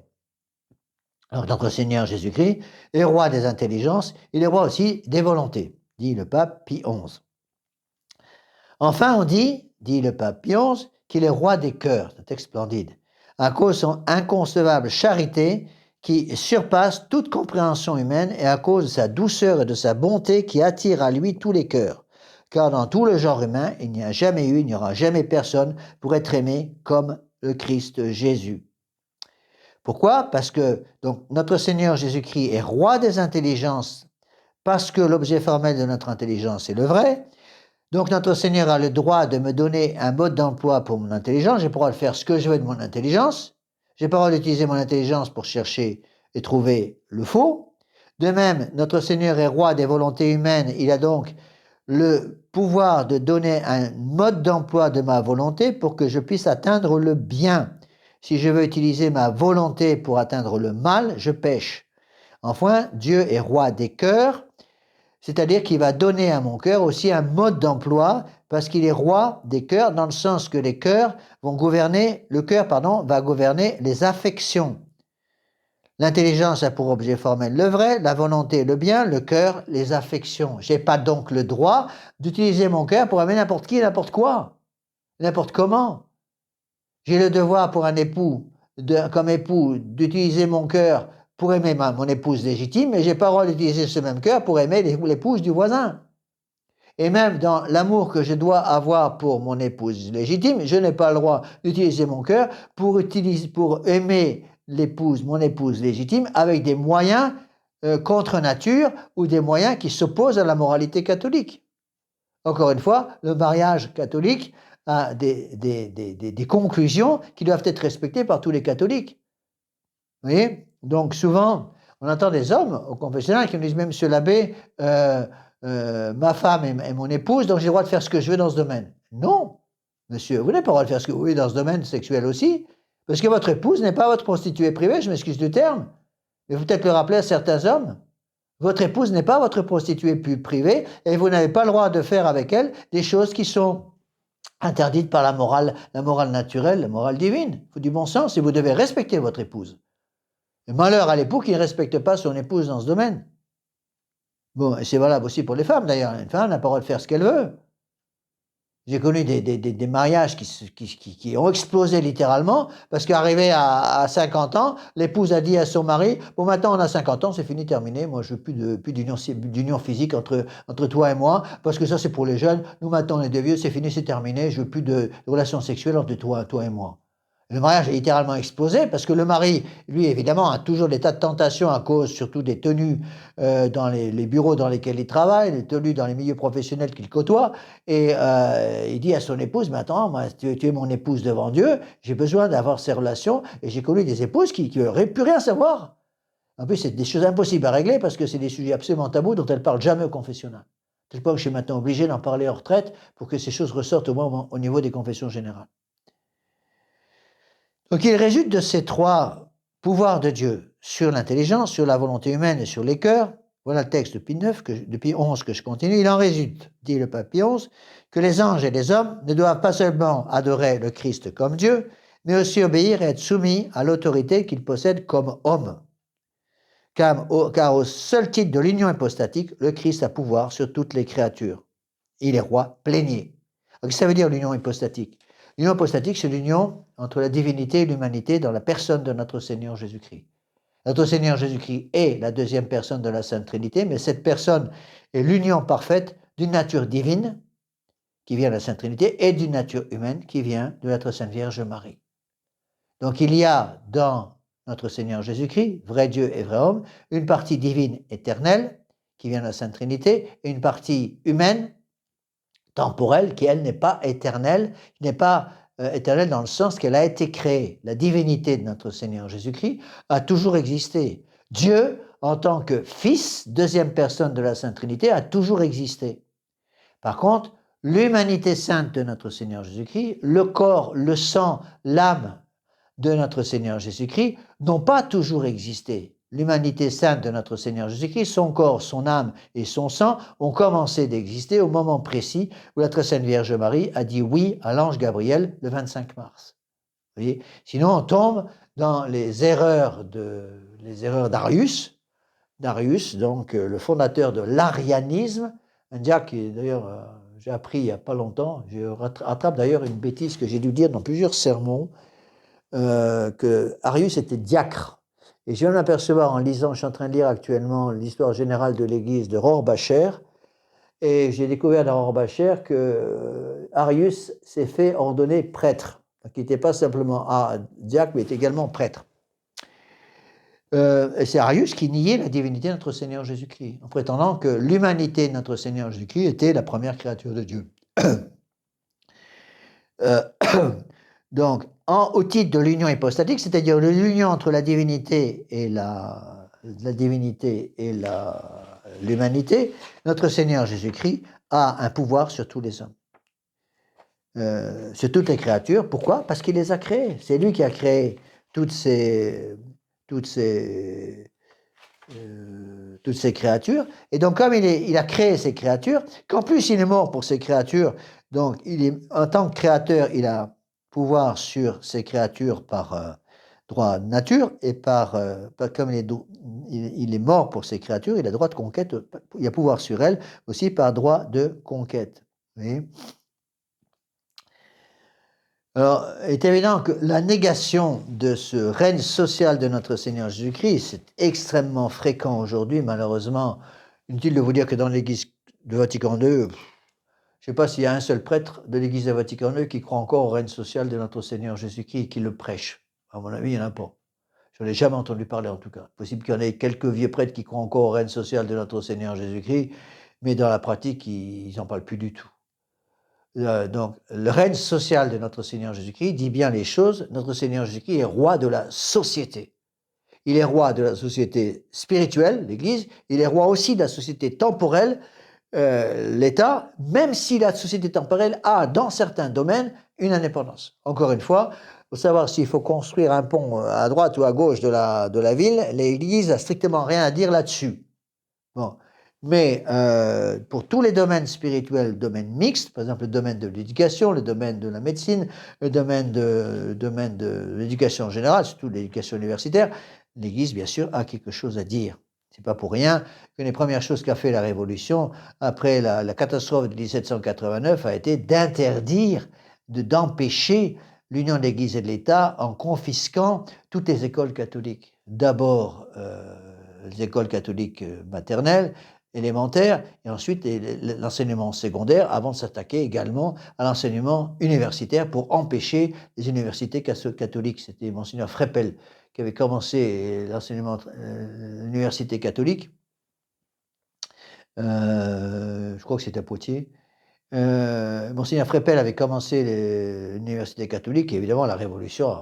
Alors, notre Seigneur Jésus-Christ est roi des intelligences, il est roi aussi des volontés, dit le pape Pie XI. Enfin, on dit le pape Pie XI, qu'il est roi des cœurs, c'est un texte splendide, à cause de son inconcevable charité qui surpasse toute compréhension humaine et à cause de sa douceur et de sa bonté qui attire à lui tous les cœurs. Car dans tout le genre humain, il n'y a jamais eu, il n'y aura jamais personne pour être aimé comme le Christ Jésus. Pourquoi? Parce que donc, notre Seigneur Jésus-Christ est roi des intelligences, parce que l'objet formel de notre intelligence est le vrai. Donc notre Seigneur a le droit de me donner un mode d'emploi pour mon intelligence. J'ai pas le droit de faire ce que je veux de mon intelligence. J'ai pas le droit d'utiliser mon intelligence pour chercher et trouver le faux. De même, notre Seigneur est roi des volontés humaines. Il a donc le pouvoir de donner un mode d'emploi de ma volonté pour que je puisse atteindre le bien. Si je veux utiliser ma volonté pour atteindre le mal, je pêche. Enfin, Dieu est roi des cœurs, c'est-à-dire qu'il va donner à mon cœur aussi un mode d'emploi, parce qu'il est roi des cœurs, dans le sens que les cœurs vont gouverner, le cœur, pardon, va gouverner les affections. L'intelligence a pour objet formel le vrai, la volonté le bien, le cœur les affections. Je n'ai pas donc le droit d'utiliser mon cœur pour aimer n'importe qui, n'importe quoi, n'importe comment. J'ai le devoir pour un époux, comme époux, d'utiliser mon cœur pour aimer mon épouse légitime, mais je n'ai pas le droit d'utiliser ce même cœur pour aimer l'épouse du voisin. Et même dans l'amour que je dois avoir pour mon épouse légitime, je n'ai pas le droit d'utiliser mon cœur pour aimer mon épouse légitime, avec des moyens contre nature ou des moyens qui s'opposent à la moralité catholique. Encore une fois, le mariage catholique a des conclusions qui doivent être respectées par tous les catholiques. Vous voyez? Donc souvent, on entend des hommes au confessionnal qui nous disent, même Monsieur l'abbé, ma femme est mon épouse, donc j'ai le droit de faire ce que je veux dans ce domaine. Non, monsieur, vous n'avez pas le droit de faire ce que vous voulez dans ce domaine sexuel aussi, parce que votre épouse n'est pas votre prostituée privée, je m'excuse du terme, mais vous peut-être le rappeler à certains hommes. Votre épouse n'est pas votre prostituée privée, et vous n'avez pas le droit de faire avec elle des choses qui sont interdites par la morale naturelle, la morale divine. Il faut du bon sens, et vous devez respecter votre épouse. Et malheur à l'époux qui ne respecte pas son épouse dans ce domaine. Bon, et c'est valable aussi pour les femmes d'ailleurs. Une femme n'a pas le droit de faire ce qu'elle veut. J'ai connu des mariages qui ont explosé littéralement parce qu'arrivé à 50 ans, l'épouse a dit à son mari, bon maintenant on a 50 ans, c'est fini, terminé, moi je veux plus d'union physique entre toi et moi, parce que ça c'est pour les jeunes, nous maintenant on est des vieux, c'est fini, c'est terminé, je veux plus de relations sexuelles entre toi et moi. Le mariage a littéralement explosé parce que le mari, lui, évidemment, a toujours des tas de tentations à cause surtout des tenues dans les bureaux dans lesquels il travaille, des tenues dans les milieux professionnels qu'il côtoie. Et il dit à son épouse, mais attends, moi, tu es mon épouse devant Dieu, j'ai besoin d'avoir ces relations. Et j'ai connu des épouses qui n'auraient plus rien savoir. En plus, c'est des choses impossibles à régler parce que c'est des sujets absolument tabous dont elles ne parlent jamais au confessionnal. Tel point que je suis maintenant obligé d'en parler en retraite pour que ces choses ressortent au moins au niveau des confessions générales. Donc il résulte de ces trois pouvoirs de Dieu sur l'intelligence, sur la volonté humaine et sur les cœurs. Voilà le texte depuis 11 que je continue. Il en résulte, dit le pape Pie XI, que les anges et les hommes ne doivent pas seulement adorer le Christ comme Dieu, mais aussi obéir et être soumis à l'autorité qu'ils possèdent comme hommes. Car au seul titre de l'union hypostatique, le Christ a pouvoir sur toutes les créatures. Il est roi plénier. Alors, qu'est-ce que ça veut dire l'union hypostatique? L'union hypostatique, c'est l'union entre la divinité et l'humanité dans la personne de notre Seigneur Jésus-Christ. Notre Seigneur Jésus-Christ est la deuxième personne de la Sainte Trinité, mais cette personne est l'union parfaite d'une nature divine, qui vient de la Sainte Trinité, et d'une nature humaine, qui vient de notre Sainte Vierge Marie. Donc il y a dans notre Seigneur Jésus-Christ, vrai Dieu et vrai homme, une partie divine éternelle, qui vient de la Sainte Trinité, et une partie humaine, temporelle, qui elle n'est pas éternelle, qui n'est pas éternelle dans le sens qu'elle a été créée. La divinité de notre Seigneur Jésus-Christ a toujours existé. Dieu, en tant que Fils, deuxième personne de la Sainte Trinité, a toujours existé. Par contre, l'humanité sainte de notre Seigneur Jésus-Christ, le corps, le sang, l'âme de notre Seigneur Jésus-Christ n'ont pas toujours existé. L'humanité sainte de notre Seigneur Jésus-Christ, son corps, son âme et son sang ont commencé d'exister au moment précis où la très sainte Vierge Marie a dit oui à l'ange Gabriel le 25 mars. Vous voyez? Sinon, on tombe dans les erreurs d'Arius. Darius, donc le fondateur de l'arianisme, un diacre qui d'ailleurs j'ai appris il n'y a pas longtemps, je rattrape d'ailleurs une bêtise que j'ai dû dire dans plusieurs sermons, que Arius était diacre. Et je viens de m'apercevoir en lisant, je suis en train de lire actuellement l'histoire générale de l'Église de Rorbacher, et j'ai découvert dans Rorbacher que Arius s'est fait ordonner prêtre. Donc il n'était pas simplement diacre, mais il était également prêtre. Et c'est Arius qui niait la divinité de notre Seigneur Jésus-Christ, en prétendant que l'humanité de notre Seigneur Jésus-Christ était la première créature de Dieu. Donc, au titre de l'union hypostatique, c'est-à-dire l'union entre la divinité et l'humanité, notre Seigneur Jésus-Christ a un pouvoir sur tous les hommes, sur toutes les créatures. Pourquoi? Parce qu'il les a créées. C'est lui qui a créé toutes ces créatures. Et donc, comme il a créé ces créatures, qu'en plus il est mort pour ces créatures, donc en tant que créateur, il a pouvoir sur ces créatures par droit de nature, et comme il est mort pour ces créatures, il a droit de conquête, il a pouvoir sur elles aussi par droit de conquête. Vous voyez? Alors, il est évident que la négation de ce règne social de notre Seigneur Jésus-Christ, c'est extrêmement fréquent aujourd'hui, malheureusement. Inutile de vous dire que dans l'Église de Vatican II, je ne sais pas s'il y a un seul prêtre de l'Église de Vatican II qui croit encore au règne social de notre Seigneur Jésus-Christ et qui le prêche. À mon avis, il n'y en a pas. Je n'en ai jamais entendu parler, en tout cas. Il est possible qu'il y en ait quelques vieux prêtres qui croient encore au règne social de notre Seigneur Jésus-Christ, mais dans la pratique, ils n'en parlent plus du tout. Donc, le règne social de notre Seigneur Jésus-Christ dit bien les choses. Notre Seigneur Jésus-Christ est roi de la société. Il est roi de la société spirituelle, l'Église. Il est roi aussi de la société temporelle, l'État, même si la société temporelle a, dans certains domaines, une indépendance. Encore une fois, il faut savoir s'il faut construire un pont à droite ou à gauche de la ville, l'Église n'a strictement rien à dire là-dessus. Bon. Mais pour tous les domaines spirituels, domaines mixtes, par exemple le domaine de l'éducation, le domaine de la médecine, le domaine de l'éducation générale, surtout l'éducation universitaire, l'Église, bien sûr, a quelque chose à dire. C'est pas pour rien que les premières choses qu'a fait la Révolution, après la catastrophe de 1789, a été d'interdire, d'empêcher l'union de l'Église et de l'État en confisquant toutes les écoles catholiques. D'abord, les écoles catholiques maternelles, élémentaires, et ensuite l'enseignement secondaire, avant de s'attaquer également à l'enseignement universitaire pour empêcher les universités catholiques. C'était Monseigneur Freppel qui avait commencé l'enseignement l'université catholique. Je crois que c'était à Poitiers. Monseigneur Freppel avait commencé l'université catholique, et évidemment la Révolution,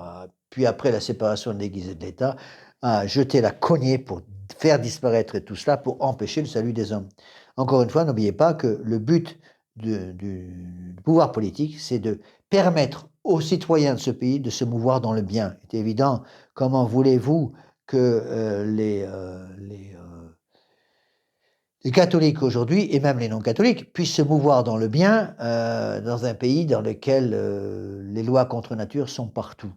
puis après la séparation de l'Église et de l'État, a jeté la cognée pour faire disparaître tout cela, pour empêcher le salut des hommes. Encore une fois, n'oubliez pas que le but du pouvoir politique, c'est de permettre aux citoyens de ce pays de se mouvoir dans le bien. C'est évident, comment voulez-vous que les catholiques aujourd'hui, et même les non-catholiques, puissent se mouvoir dans le bien dans un pays dans lequel les lois contre nature sont partout.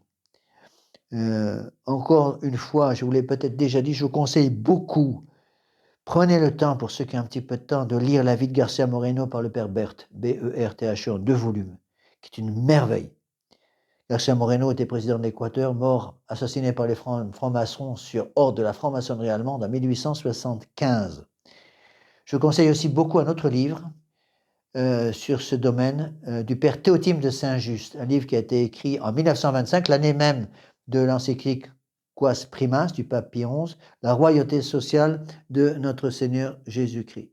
Encore une fois, je vous l'ai peut-être déjà dit, je vous conseille beaucoup, prenez le temps, pour ceux qui ont un petit peu de temps, de lire La vie de Garcia Moreno par le père Berthe, B-E-R-T-H-E, en 2 volumes, qui est une merveille. Garcia Moreno était président de l'Équateur, mort, assassiné par les francs-maçons sur ordre de la franc-maçonnerie allemande en 1875. Je conseille aussi beaucoup un autre livre sur ce domaine du père Théotime de Saint-Just, un livre qui a été écrit en 1925, l'année même de l'encyclique Quas Primas du pape Pie XI, la royauté sociale de notre Seigneur Jésus-Christ.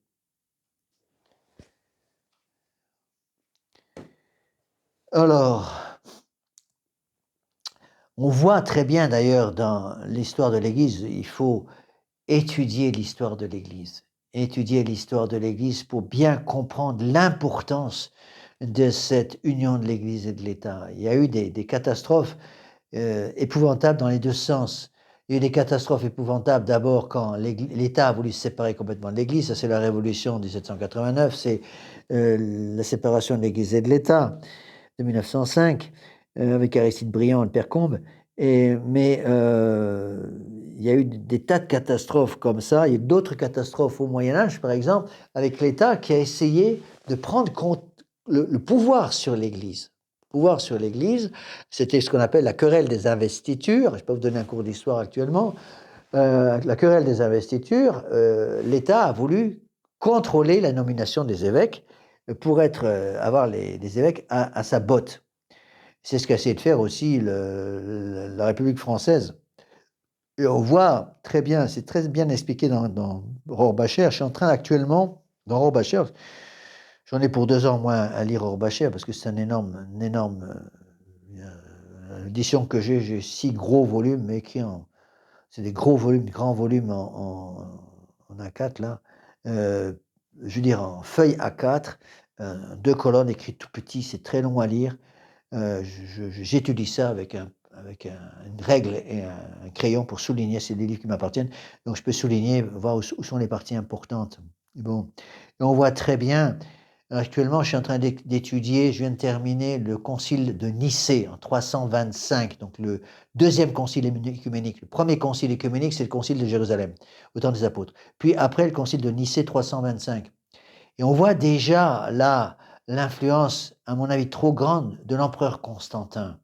Alors, on voit très bien d'ailleurs dans l'histoire de l'Église, il faut étudier l'histoire de l'Église. Étudier l'histoire de l'Église pour bien comprendre l'importance de cette union de l'Église et de l'État. Il y a eu des catastrophes épouvantables dans les deux sens. Il y a eu des catastrophes épouvantables d'abord quand l'État a voulu se séparer complètement de l'Église, ça c'est la révolution de 1789, c'est la séparation de l'Église et de l'État de 1905, avec Aristide Briand et le Père Combes. Mais il y a eu des tas de catastrophes comme ça. Il y a eu d'autres catastrophes au Moyen-Âge, par exemple, avec l'État qui a essayé de prendre compte le pouvoir sur l'Église. Pouvoir sur l'Église, c'était ce qu'on appelle la querelle des investitures. Je ne peux pas vous donner un cours d'histoire actuellement. La querelle des investitures, l'État a voulu contrôler la nomination des évêques pour avoir les évêques à sa botte. C'est ce qu'a essayé de faire aussi la République française. Et on voit très bien, c'est très bien expliqué dans Rorbacher. Je suis en train actuellement, dans Rorbacher, j'en ai pour 2 ans moins à lire Rorbacher parce que c'est une énorme édition que j'ai 6 gros volumes, mais c'est des gros volumes, grands volumes en A4 là. Je veux dire en feuille A4, 2 colonnes écrites tout petit, c'est très long à lire. J'étudie ça avec une règle et un crayon pour souligner, c'est des livres qui m'appartiennent, donc je peux souligner, voir où sont les parties importantes. Bon, et on voit très bien, actuellement je suis en train d'étudier, je viens de terminer le concile de Nicée en 325, donc le deuxième concile œcuménique. Le premier concile œcuménique, c'est le concile de Jérusalem, au temps des apôtres. Puis après, le concile de Nicée 325. Et on voit déjà là l'influence, à mon avis, trop grande de l'empereur Constantin.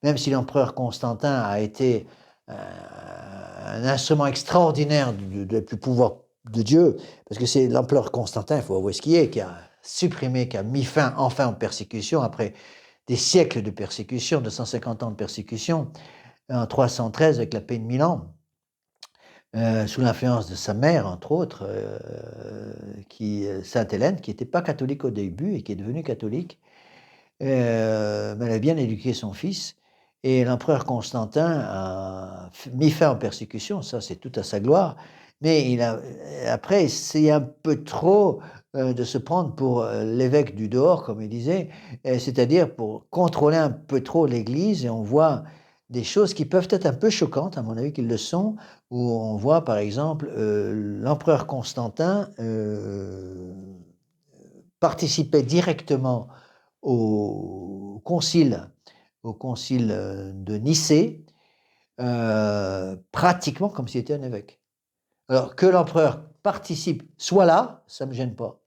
Même si l'empereur Constantin a été un instrument extraordinaire du pouvoir de Dieu, parce que c'est l'empereur Constantin, il faut avouer ce qui est, qui a supprimé, qui a mis fin enfin aux persécutions, après des siècles de persécutions, 250 ans de persécutions, en 313 avec la paix de Milan. Sous l'influence de sa mère, entre autres, Sainte Hélène, qui n'était pas catholique au début et qui est devenue catholique. Mais elle a bien éduqué son fils. Et l'empereur Constantin a mis fin aux persécutions, ça c'est tout à sa gloire. Mais après essayé un peu trop de se prendre pour l'évêque du dehors, comme il disait, c'est-à-dire pour contrôler un peu trop l'Église. Et on voit des choses qui peuvent être un peu choquantes, à mon avis qu'ils le sont, où on voit par exemple l'empereur Constantin participait directement au concile de Nicée, pratiquement comme s'il était un évêque. Alors que l'empereur participe, soit là, ça ne me gêne pas,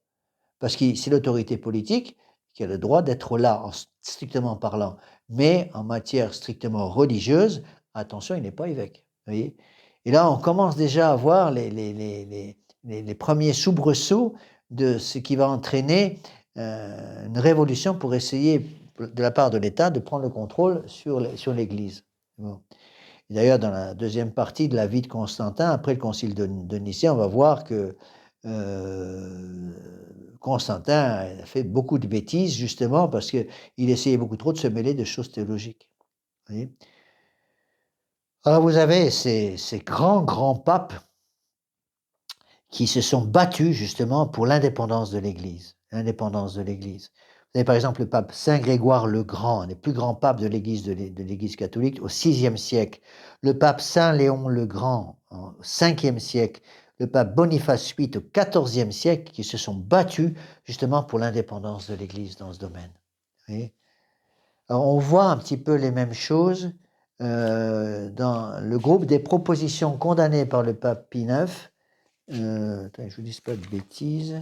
parce que c'est l'autorité politique qui a le droit d'être là, strictement parlant. Mais en matière strictement religieuse, attention, il n'est pas évêque. Vous voyez. Et là, on commence déjà à voir les premiers soubresauts de ce qui va entraîner une révolution pour essayer, de la part de l'État, de prendre le contrôle sur l'Église. Bon. D'ailleurs, dans la deuxième partie de la vie de Constantin, après le concile de Nicée, on va voir que Constantin a fait beaucoup de bêtises, justement, parce qu'il essayait beaucoup trop de se mêler de choses théologiques. Vous voyez. Alors, vous avez ces grands papes qui se sont battus, justement, pour l'indépendance de l'Église. L'indépendance de l'Église. Vous avez par exemple le pape Saint Grégoire le Grand, un des plus grands papes de l'Église catholique au VIe siècle. Le pape Saint Léon le Grand au Ve siècle. Le pape Boniface VIII au XIVe siècle, qui se sont battus justement pour l'indépendance de l'Église dans ce domaine. Alors on voit un petit peu les mêmes choses dans le groupe des propositions condamnées par le pape Pie IX. Attends, je ne vous dis pas de bêtises.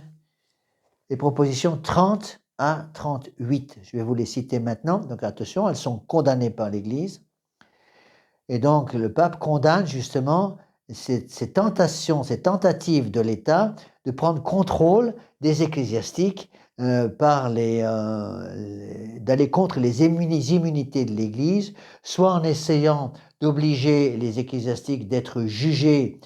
Les propositions 30 à 38. Je vais vous les citer maintenant. Donc attention, elles sont condamnées par l'Église. Et donc le pape condamne justement ces tentations, ces tentatives de l'État de prendre contrôle des ecclésiastiques d'aller contre les immunités de l'Église, soit en essayant d'obliger les ecclésiastiques d'être jugés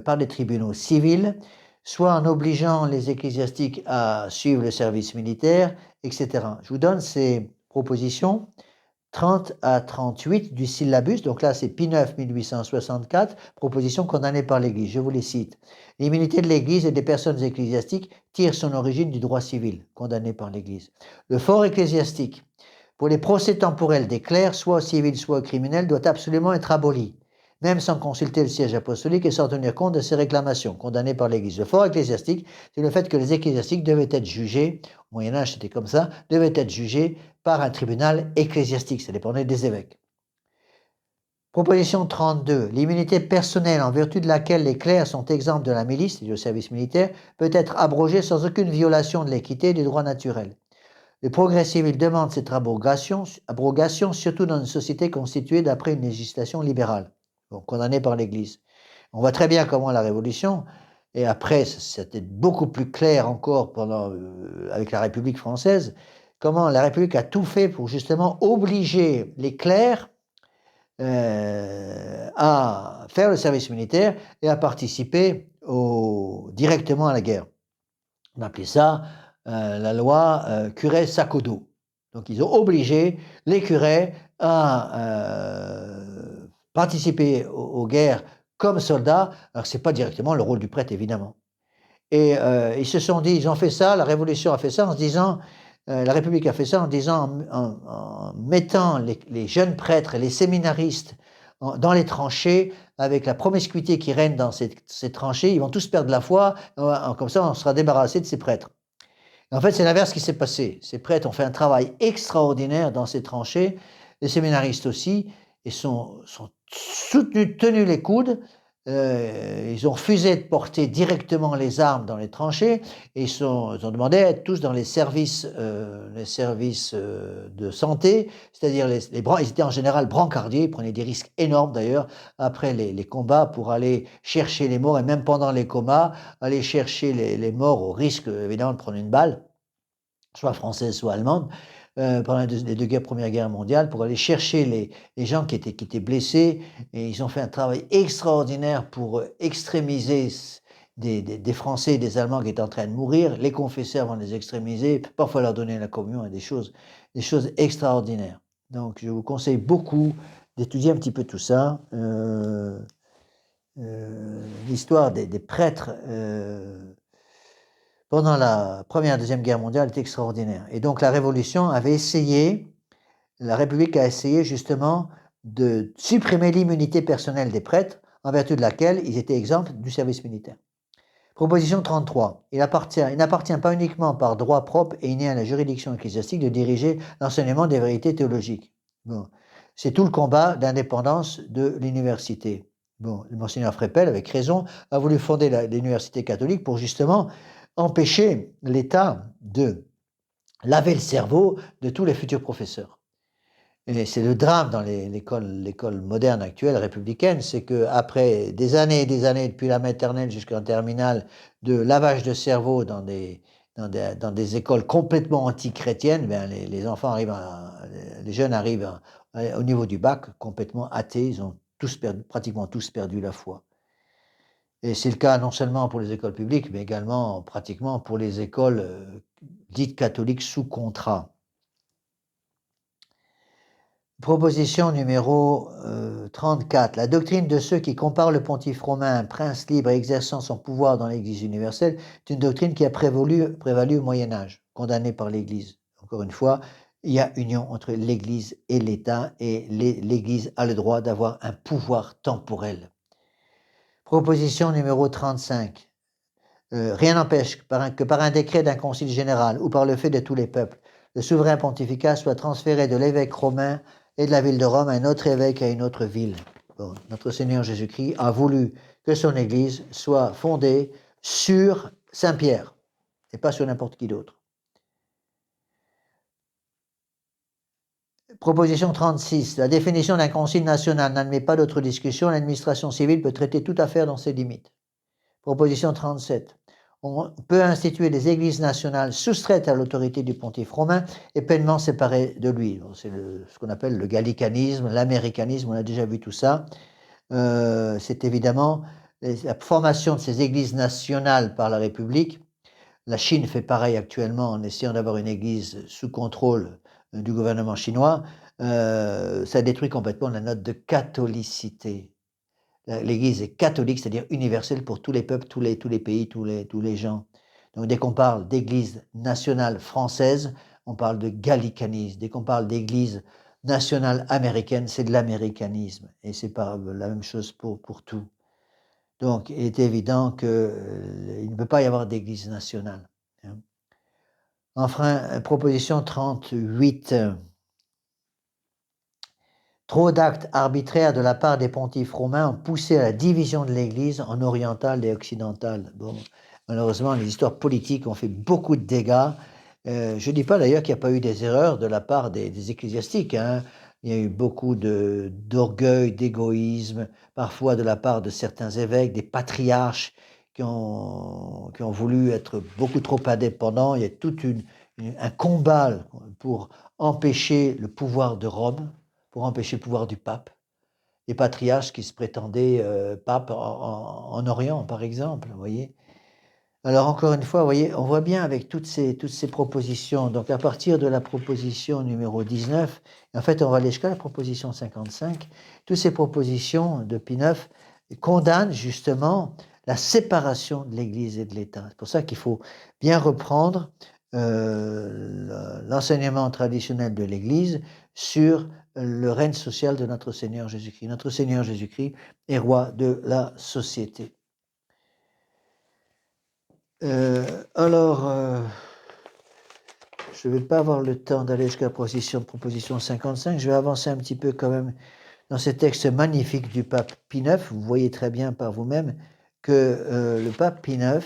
par les tribunaux civils, soit en obligeant les ecclésiastiques à suivre le service militaire, etc. Je vous donne ces propositions 30 à 38 du syllabus, donc là c'est Pie IX 1864, propositions condamnées par l'Église. Je vous les cite. L'immunité de l'Église et des personnes ecclésiastiques tire son origine du droit civil, condamné par l'Église. Le fort ecclésiastique, pour les procès temporels des clercs, soit au civil, soit au criminel, doit absolument être aboli, même sans consulter le siège apostolique et sans tenir compte de ses réclamations, condamnées par l'Église. Le fort ecclésiastique, c'est le fait que les ecclésiastiques devaient être jugés, au Moyen-Âge c'était comme ça, devaient être jugés par un tribunal ecclésiastique, ça dépendait des évêques. Proposition 32. L'immunité personnelle en vertu de laquelle les clercs sont exempts de la milice et du service militaire peut être abrogée sans aucune violation de l'équité et du droit naturel. Le progrès civil demande cette abrogation surtout dans une société constituée d'après une législation libérale, donc condamnée par l'Église. On voit très bien comment la Révolution, et après c'était beaucoup plus clair encore avec la République française, comment la République a tout fait pour justement obliger les clercs à faire le service militaire et à participer directement à la guerre. On appelait ça la loi Curé-Saccodo. Donc ils ont obligé les curés à participer aux guerres comme soldats. Alors c'est pas directement le rôle du prêtre évidemment. Et ils se sont dit, ils ont fait ça, la Révolution a fait ça en se disant, la République a fait ça en disant, en mettant les jeunes prêtres et les séminaristes dans les tranchées, avec la promiscuité qui règne dans ces tranchées, ils vont tous perdre la foi, comme ça on sera débarrassé de ces prêtres. En fait, c'est l'inverse qui s'est passé. Ces prêtres ont fait un travail extraordinaire dans ces tranchées, les séminaristes aussi, et sont tenus les coudes. Ils ont refusé de porter directement les armes dans les tranchées et ils ont demandé à être tous dans les services de santé, c'est-à-dire ils étaient en général brancardiers, ils prenaient des risques énormes d'ailleurs après les combats pour aller chercher les morts et même pendant les combats, aller chercher les morts au risque évidemment de prendre une balle, soit française, soit allemande, pendant les deux premières guerres mondiales, pour aller chercher les gens qui étaient blessés. Et ils ont fait un travail extraordinaire pour extrémiser des Français et des Allemands qui étaient en train de mourir, les confesser avant de les extrémiser, parfois leur donner la communion, et des choses extraordinaires. Donc je vous conseille beaucoup d'étudier un petit peu tout ça. L'histoire des prêtres pendant la Première et Deuxième Guerre mondiale est extraordinaire. Et donc la Révolution la République a essayé justement de supprimer l'immunité personnelle des prêtres, en vertu de laquelle ils étaient exempts du service militaire. Proposition 33. Il n'appartient pas uniquement par droit propre et inné à la juridiction ecclésiastique de diriger l'enseignement des vérités théologiques. Bon. C'est tout le combat d'indépendance de l'université. Bon, le monseigneur Frépel, avec raison, a voulu fonder l'université catholique pour justement empêcher l'État de laver le cerveau de tous les futurs professeurs. Et c'est le drame dans l'école moderne actuelle républicaine, c'est qu'après des années et des années, depuis la maternelle jusqu'en terminale, de lavage de cerveau dans des écoles complètement anti-chrétiennes, les enfants les jeunes arrivent au niveau du bac complètement athées, ils ont pratiquement tous perdu la foi. Et c'est le cas non seulement pour les écoles publiques, mais également pratiquement pour les écoles dites catholiques sous contrat. Proposition numéro 34. La doctrine de ceux qui comparent le pontife romain à un prince libre exerçant son pouvoir dans l'Église universelle est une doctrine qui a prévalu au Moyen-Âge, condamnée par l'Église. Encore une fois, il y a union entre l'Église et l'État et l'Église a le droit d'avoir un pouvoir temporel. Proposition numéro 35. Rien n'empêche que par un décret d'un concile général ou par le fait de tous les peuples, le souverain pontificat soit transféré de l'évêque romain et de la ville de Rome à un autre évêque à une autre ville. Bon, notre Seigneur Jésus-Christ a voulu que son Église soit fondée sur Saint-Pierre et pas sur n'importe qui d'autre. Proposition 36. La définition d'un concile national n'admet pas d'autre discussion. L'administration civile peut traiter toute affaire dans ses limites. Proposition 37. On peut instituer des églises nationales soustraites à l'autorité du pontife romain et pleinement séparées de lui. C'est ce qu'on appelle le gallicanisme, l'américanisme, on a déjà vu tout ça. C'est évidemment la formation de ces églises nationales par la République. La Chine fait pareil actuellement en essayant d'avoir une église sous contrôle du gouvernement chinois. ça détruit complètement la note de catholicité. L'Église est catholique, c'est-à-dire universelle pour tous les peuples, tous les pays, tous les gens. Donc dès qu'on parle d'Église nationale française, on parle de gallicanisme. Dès qu'on parle d'Église nationale américaine, c'est de l'américanisme. Et c'est pas la même chose pour tout. Donc il est évident qu'il ne peut pas y avoir d'Église nationale. Enfin, proposition 38. Trop d'actes arbitraires de la part des pontifes romains ont poussé à la division de l'Église en orientale et occidentale. Bon, malheureusement, les histoires politiques ont fait beaucoup de dégâts. Je ne dis pas d'ailleurs qu'il n'y a pas eu des erreurs de la part des ecclésiastiques. Hein. Il y a eu beaucoup d'orgueil, d'égoïsme, parfois de la part de certains évêques, des patriarches qui ont voulu être beaucoup trop indépendants. Il y a tout un combat pour empêcher le pouvoir de Rome, pour empêcher le pouvoir du pape. Les patriarches qui se prétendaient pape en Orient, par exemple, vous voyez. Alors, encore une fois, vous voyez, on voit bien avec toutes ces propositions. Donc, à partir de la proposition numéro 19, en fait, on va aller jusqu'à la proposition 55, toutes ces propositions de Pie IX condamnent justement la séparation de l'Église et de l'État. C'est pour ça qu'il faut bien reprendre l'enseignement traditionnel de l'Église sur le règne social de notre Seigneur Jésus-Christ. Notre Seigneur Jésus-Christ est roi de la société. Alors, je ne vais pas avoir le temps d'aller jusqu'à la proposition 55, je vais avancer un petit peu quand même dans ces textes magnifiques du pape Pie IX. Vous voyez très bien par vous-même que le pape Pie IX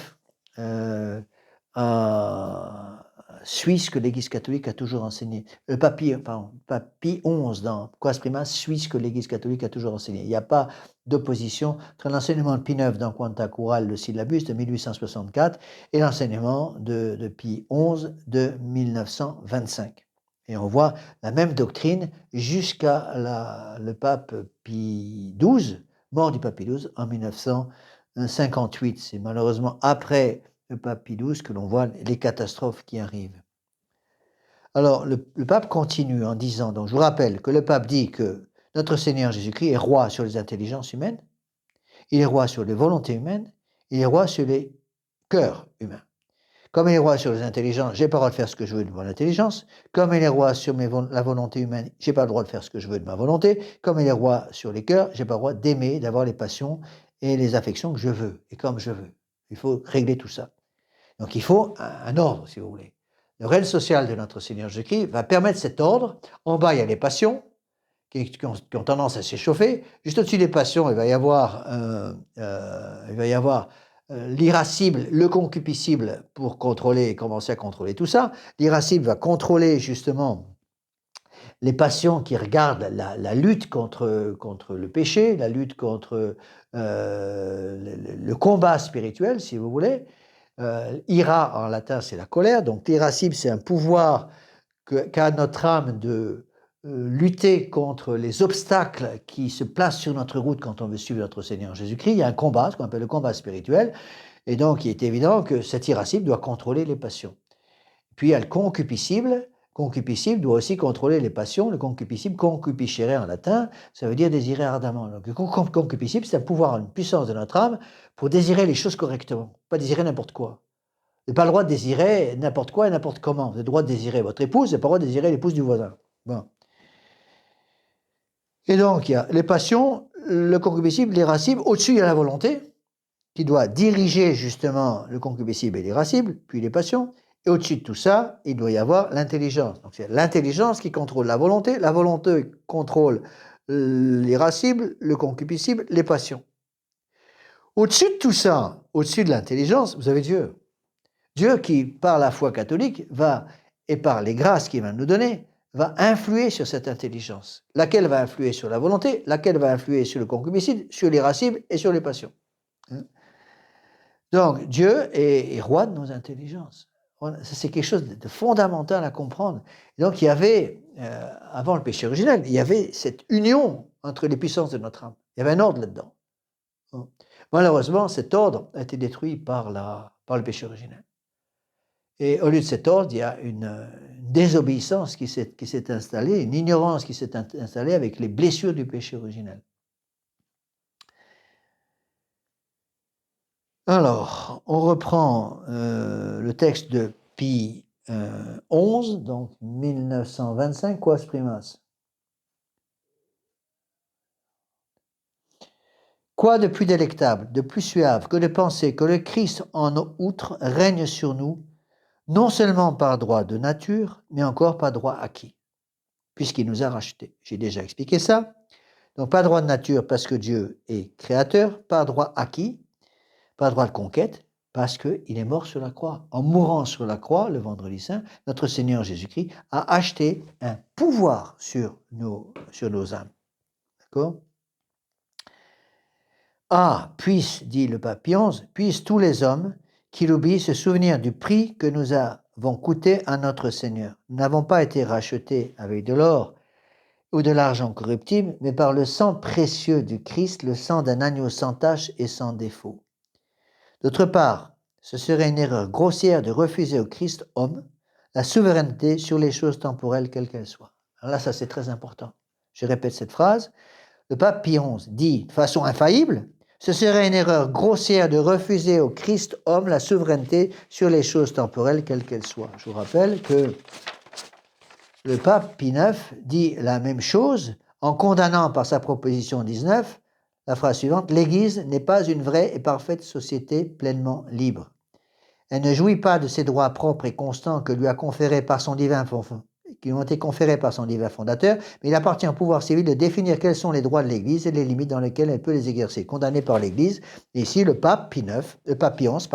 suit ce que l'Église catholique a toujours enseigné. Le pape Pie XI dans Quas Primas suit ce que l'Église catholique a toujours enseigné. Il n'y a pas d'opposition entre l'enseignement de Pie IX dans Quanta Cural, le syllabus de 1864, et l'enseignement de Pie XI de 1925. Et on voit la même doctrine jusqu'à le pape Pie XII, mort du pape Pie XII en 1958. C'est malheureusement après le pape Pie XII que l'on voit les catastrophes qui arrivent. Alors, le pape continue en disant, donc je vous rappelle que le pape dit que notre Seigneur Jésus-Christ est roi sur les intelligences humaines, il est roi sur les volontés humaines, il est roi sur les cœurs humains. Comme il est roi sur les intelligences, j'ai pas le droit de faire ce que je veux de mon intelligence. Comme il est roi sur la volonté humaine, j'ai pas le droit de faire ce que je veux de ma volonté. Comme il est roi sur les cœurs, j'ai pas le droit d'aimer, d'avoir les passions et les affections que je veux et comme je veux. Il faut régler tout ça. Donc il faut un ordre, si vous voulez. Le règne social de notre Seigneur Jésus-Christ va permettre cet ordre. En bas, il y a les passions qui ont tendance à s'échauffer. Juste au-dessus des passions, il va y avoir l'irascible, le concupiscible pour commencer à contrôler tout ça. L'irascible va contrôler justement les passions qui regardent la lutte contre le péché, la lutte contre le combat spirituel, si vous voulez. Ira, en latin, c'est la colère. Donc l'irascible, c'est un pouvoir qu'a notre âme de lutter contre les obstacles qui se placent sur notre route quand on veut suivre notre Seigneur Jésus-Christ. Il y a un combat, ce qu'on appelle le combat spirituel. Et donc, il est évident que cet irascible doit contrôler les passions. Puis, il y a le concupiscible. Concupiscible doit aussi contrôler les passions. Le concupiscible, concupiscere en latin, ça veut dire désirer ardemment. Donc, le concupiscible, c'est un pouvoir, une puissance de notre âme pour désirer les choses correctement, pas désirer n'importe quoi. Vous n'avez pas le droit de désirer n'importe quoi et n'importe comment. Vous avez le droit de désirer votre épouse, vous n'avez pas le droit de désirer l'épouse du voisin. Bon. Et donc, il y a les passions, le concupiscible, l'irascible. Au-dessus, il y a la volonté, qui doit diriger justement le concupiscible et l'irascible, puis les passions. Et au-dessus de tout ça, il doit y avoir l'intelligence. Donc, c'est l'intelligence qui contrôle la volonté contrôle l'irascible, le concupiscible, les passions. Au-dessus de tout ça, au-dessus de l'intelligence, vous avez Dieu. Dieu qui, par la foi catholique, et par les grâces qu'il va nous donner, va influer sur cette intelligence, laquelle va influer sur la volonté, laquelle va influer sur le concupiscible, sur l'irascible et sur les passions. Donc, Dieu est roi de nos intelligences. C'est quelque chose de fondamental à comprendre. Donc, il y avait, avant le péché originel, il y avait cette union entre les puissances de notre âme. Il y avait un ordre là-dedans. Malheureusement, cet ordre a été détruit par le péché originel. Et au lieu de cet ordre, il y a une désobéissance qui s'est installée, une ignorance qui s'est installée avec les blessures du péché originel. Alors, on reprend le texte de Pie XI, donc 1925, Quas Primas. Quoi de plus délectable, de plus suave que de penser que le Christ en outre règne sur nous, non seulement par droit de nature, mais encore par droit acquis, puisqu'il nous a rachetés. J'ai déjà expliqué ça. Donc, pas droit de nature parce que Dieu est créateur, pas droit acquis, pas droit de conquête, parce qu'il est mort sur la croix. En mourant sur la croix, le vendredi saint, notre Seigneur Jésus-Christ a acheté un pouvoir sur nos âmes. D'accord? Ah, puissent, dit le pape Pie XI, puissent tous les hommes qui l'oublient se souvenir du prix que nous avons coûté à notre Seigneur. Nous n'avons pas été rachetés avec de l'or ou de l'argent corruptible, mais par le sang précieux du Christ, le sang d'un agneau sans tache et sans défaut. D'autre part, ce serait une erreur grossière de refuser au Christ homme la souveraineté sur les choses temporelles quelles qu'elles soient. Alors là, ça c'est très important. Je répète cette phrase. Le pape Pie XI dit de façon infaillible, ce serait une erreur grossière de refuser au Christ homme la souveraineté sur les choses temporelles quelles qu'elles soient. Je vous rappelle que le pape Pie IX dit la même chose en condamnant par sa proposition 19 la phrase suivante, l'Église n'est pas une vraie et parfaite société pleinement libre. Elle ne jouit pas de ses droits propres et constants que lui a conférés par son divin qui ont été conférés par son divin fondateur, mais il appartient au pouvoir civil de définir quels sont les droits de l'Église et les limites dans lesquelles elle peut les exercer. Condamné par l'Église, et ici le pape Pie XI,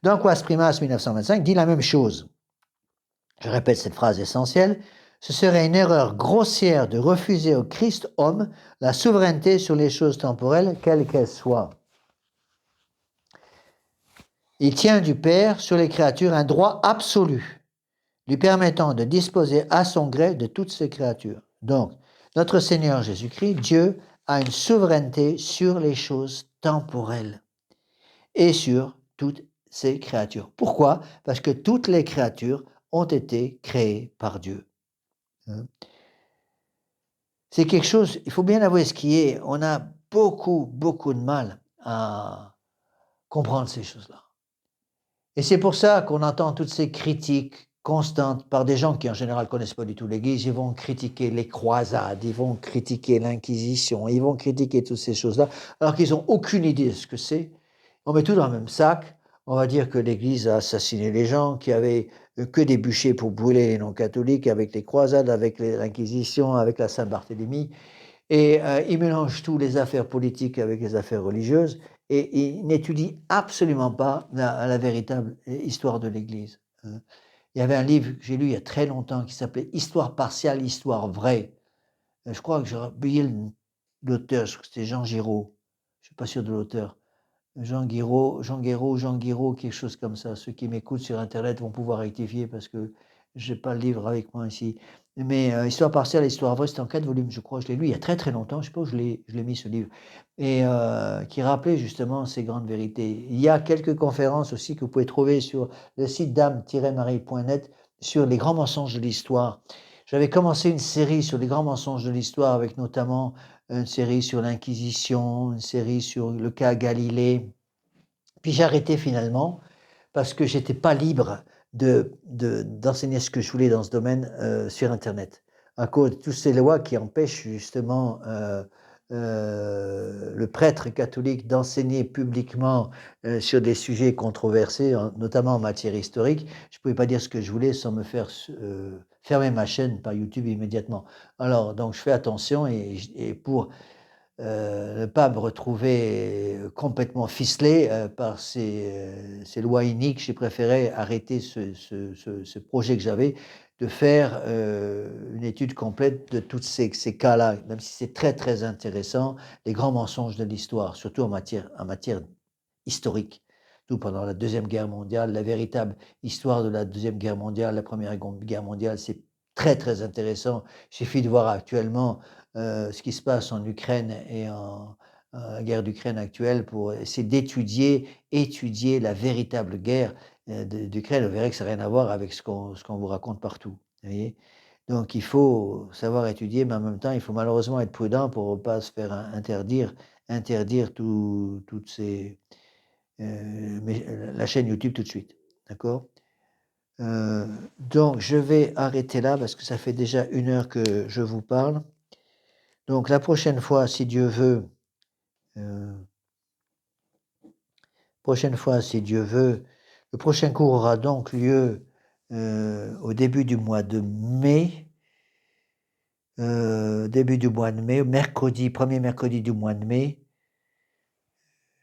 dans Quas Primas 1925, dit la même chose. Je répète cette phrase essentielle. Ce serait une erreur grossière de refuser au Christ homme la souveraineté sur les choses temporelles, quelles qu'elles soient. Il tient du Père sur les créatures un droit absolu, lui permettant de disposer à son gré de toutes ces créatures. Donc, notre Seigneur Jésus-Christ, Dieu, a une souveraineté sur les choses temporelles et sur toutes ces créatures. Pourquoi? Parce que toutes les créatures ont été créées par Dieu. C'est quelque chose, il faut bien avouer ce qui est, on a beaucoup de mal à comprendre ces choses-là. Et c'est pour ça qu'on entend toutes ces critiques constantes par des gens qui en général ne connaissent pas du tout l'Église. Ils vont critiquer les croisades, ils vont critiquer l'Inquisition, ils vont critiquer toutes ces choses-là, alors qu'ils n'ont aucune idée de ce que c'est. On met tout dans le même sac. On va dire que l'Église a assassiné les gens, qu'il n'y avait que des bûchers pour brûler les non-catholiques, avec les croisades, avec l'Inquisition, avec la Saint-Barthélemy. Et ils mélangent tous les affaires politiques avec les affaires religieuses et ils n'étudient absolument pas la véritable histoire de l'Église. Il y avait un livre que j'ai lu il y a très longtemps qui s'appelait Histoire partiale, histoire vraie. Je crois que j'ai oublié l'auteur, je crois que c'était Jean Giraud. Je ne suis pas sûr de l'auteur. Jean Guiraud, quelque chose comme ça. Ceux qui m'écoutent sur Internet vont pouvoir rectifier parce que je n'ai pas le livre avec moi ici. Mais Histoire partielle, Histoire vraie, c'était en 4 volumes, je crois. Je l'ai lu il y a très longtemps. Je ne sais pas où je l'ai mis ce livre. Et qui rappelait justement ces grandes vérités. Il y a quelques conférences aussi que vous pouvez trouver sur le site dame-marie.net sur les grands mensonges de l'histoire. J'avais commencé une série sur les grands mensonges de l'histoire avec notamment une série sur l'Inquisition, une série sur le cas Galilée. Puis j'ai arrêté finalement parce que j'étais pas libre d'enseigner ce que je voulais dans ce domaine sur Internet, à cause de toutes ces lois qui empêchent justement le prêtre catholique d'enseigner publiquement sur des sujets controversés, notamment en matière historique. Je ne pouvais pas dire ce que je voulais sans me faire fermer ma chaîne par YouTube immédiatement. Alors, donc, je fais attention et pour ne pas me retrouver complètement ficelé par ces lois iniques, j'ai préféré arrêter ce projet que j'avais de faire une étude complète de tous ces cas-là, même si c'est très intéressant, les grands mensonges de l'histoire, surtout en matière historique. Tout pendant la Deuxième Guerre mondiale, la véritable histoire de la Deuxième Guerre mondiale, la Première Guerre mondiale, c'est très intéressant. Il suffit de voir actuellement ce qui se passe en Ukraine et en la guerre d'Ukraine actuelle pour essayer d'étudier la véritable guerre d'Ukraine, vous verrez que ça n'a rien à voir avec ce qu'on vous raconte partout, vous voyez? Donc il faut savoir étudier, mais en même temps, il faut malheureusement être prudent pour ne pas se faire interdire toutes ces, mais la chaîne YouTube tout de suite, d'accord? Donc je vais arrêter là parce que ça fait déjà 1 heure que je vous parle. Donc la prochaine fois, si Dieu veut, heu le prochain cours aura donc lieu, au début du mois de mai, mercredi, 1er mercredi du mois de mai.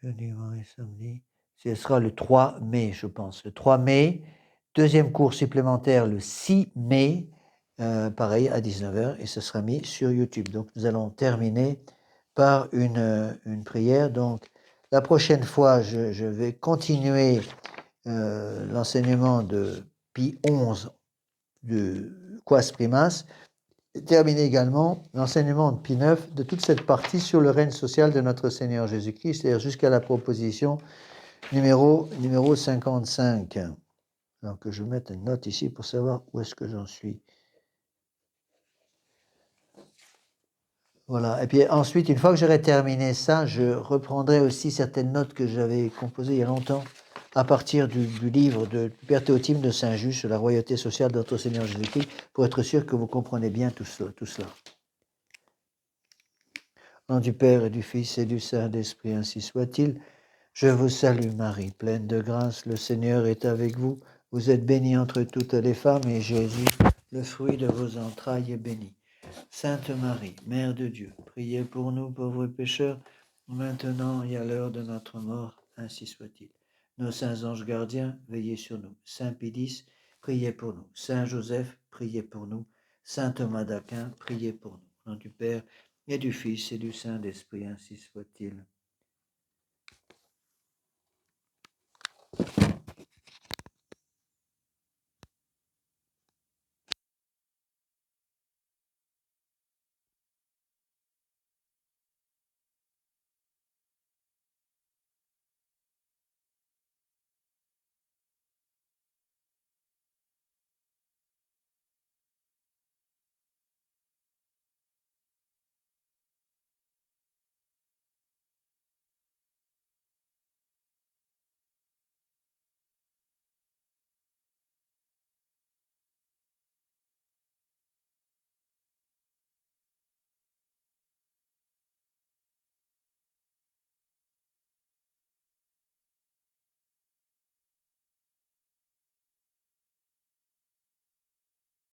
Jeudi, vendredi, samedi. Ce sera le 3 mai, je pense. Le 3 mai, deuxième cours supplémentaire le 6 mai, pareil à 19h et ce sera mis sur YouTube. Donc nous allons terminer par une prière. Donc la prochaine fois, je vais continuer l'enseignement de Pie XI de Quas Primas et terminer également l'enseignement de Pie IX de toute cette partie sur le règne social de notre Seigneur Jésus-Christ, c'est-à-dire jusqu'à la proposition numéro 55. Alors que je mette une note ici pour savoir où est-ce que j'en suis. Voilà, et puis ensuite, une fois que j'aurai terminé ça, je reprendrai aussi certaines notes que j'avais composées il y a longtemps à partir du livre de Père Théotime de Saint-Just sur la royauté sociale de notre Seigneur Jésus-Christ, pour être sûr que vous comprenez bien tout cela. Au nom du Père et du Fils et du Saint-Esprit, ainsi soit-il. Je vous salue Marie, pleine de grâce, le Seigneur est avec vous. Vous êtes bénie entre toutes les femmes, et Jésus, le fruit de vos entrailles, est béni. Sainte Marie, Mère de Dieu, priez pour nous pauvres pécheurs, maintenant et à l'heure de notre mort, ainsi soit-il. Nos saints anges gardiens, veillez sur nous. Saint Pédis, priez pour nous. Saint Joseph, priez pour nous. Saint Thomas d'Aquin, priez pour nous. Au nom du Père et du Fils et du Saint-Esprit, ainsi soit-il.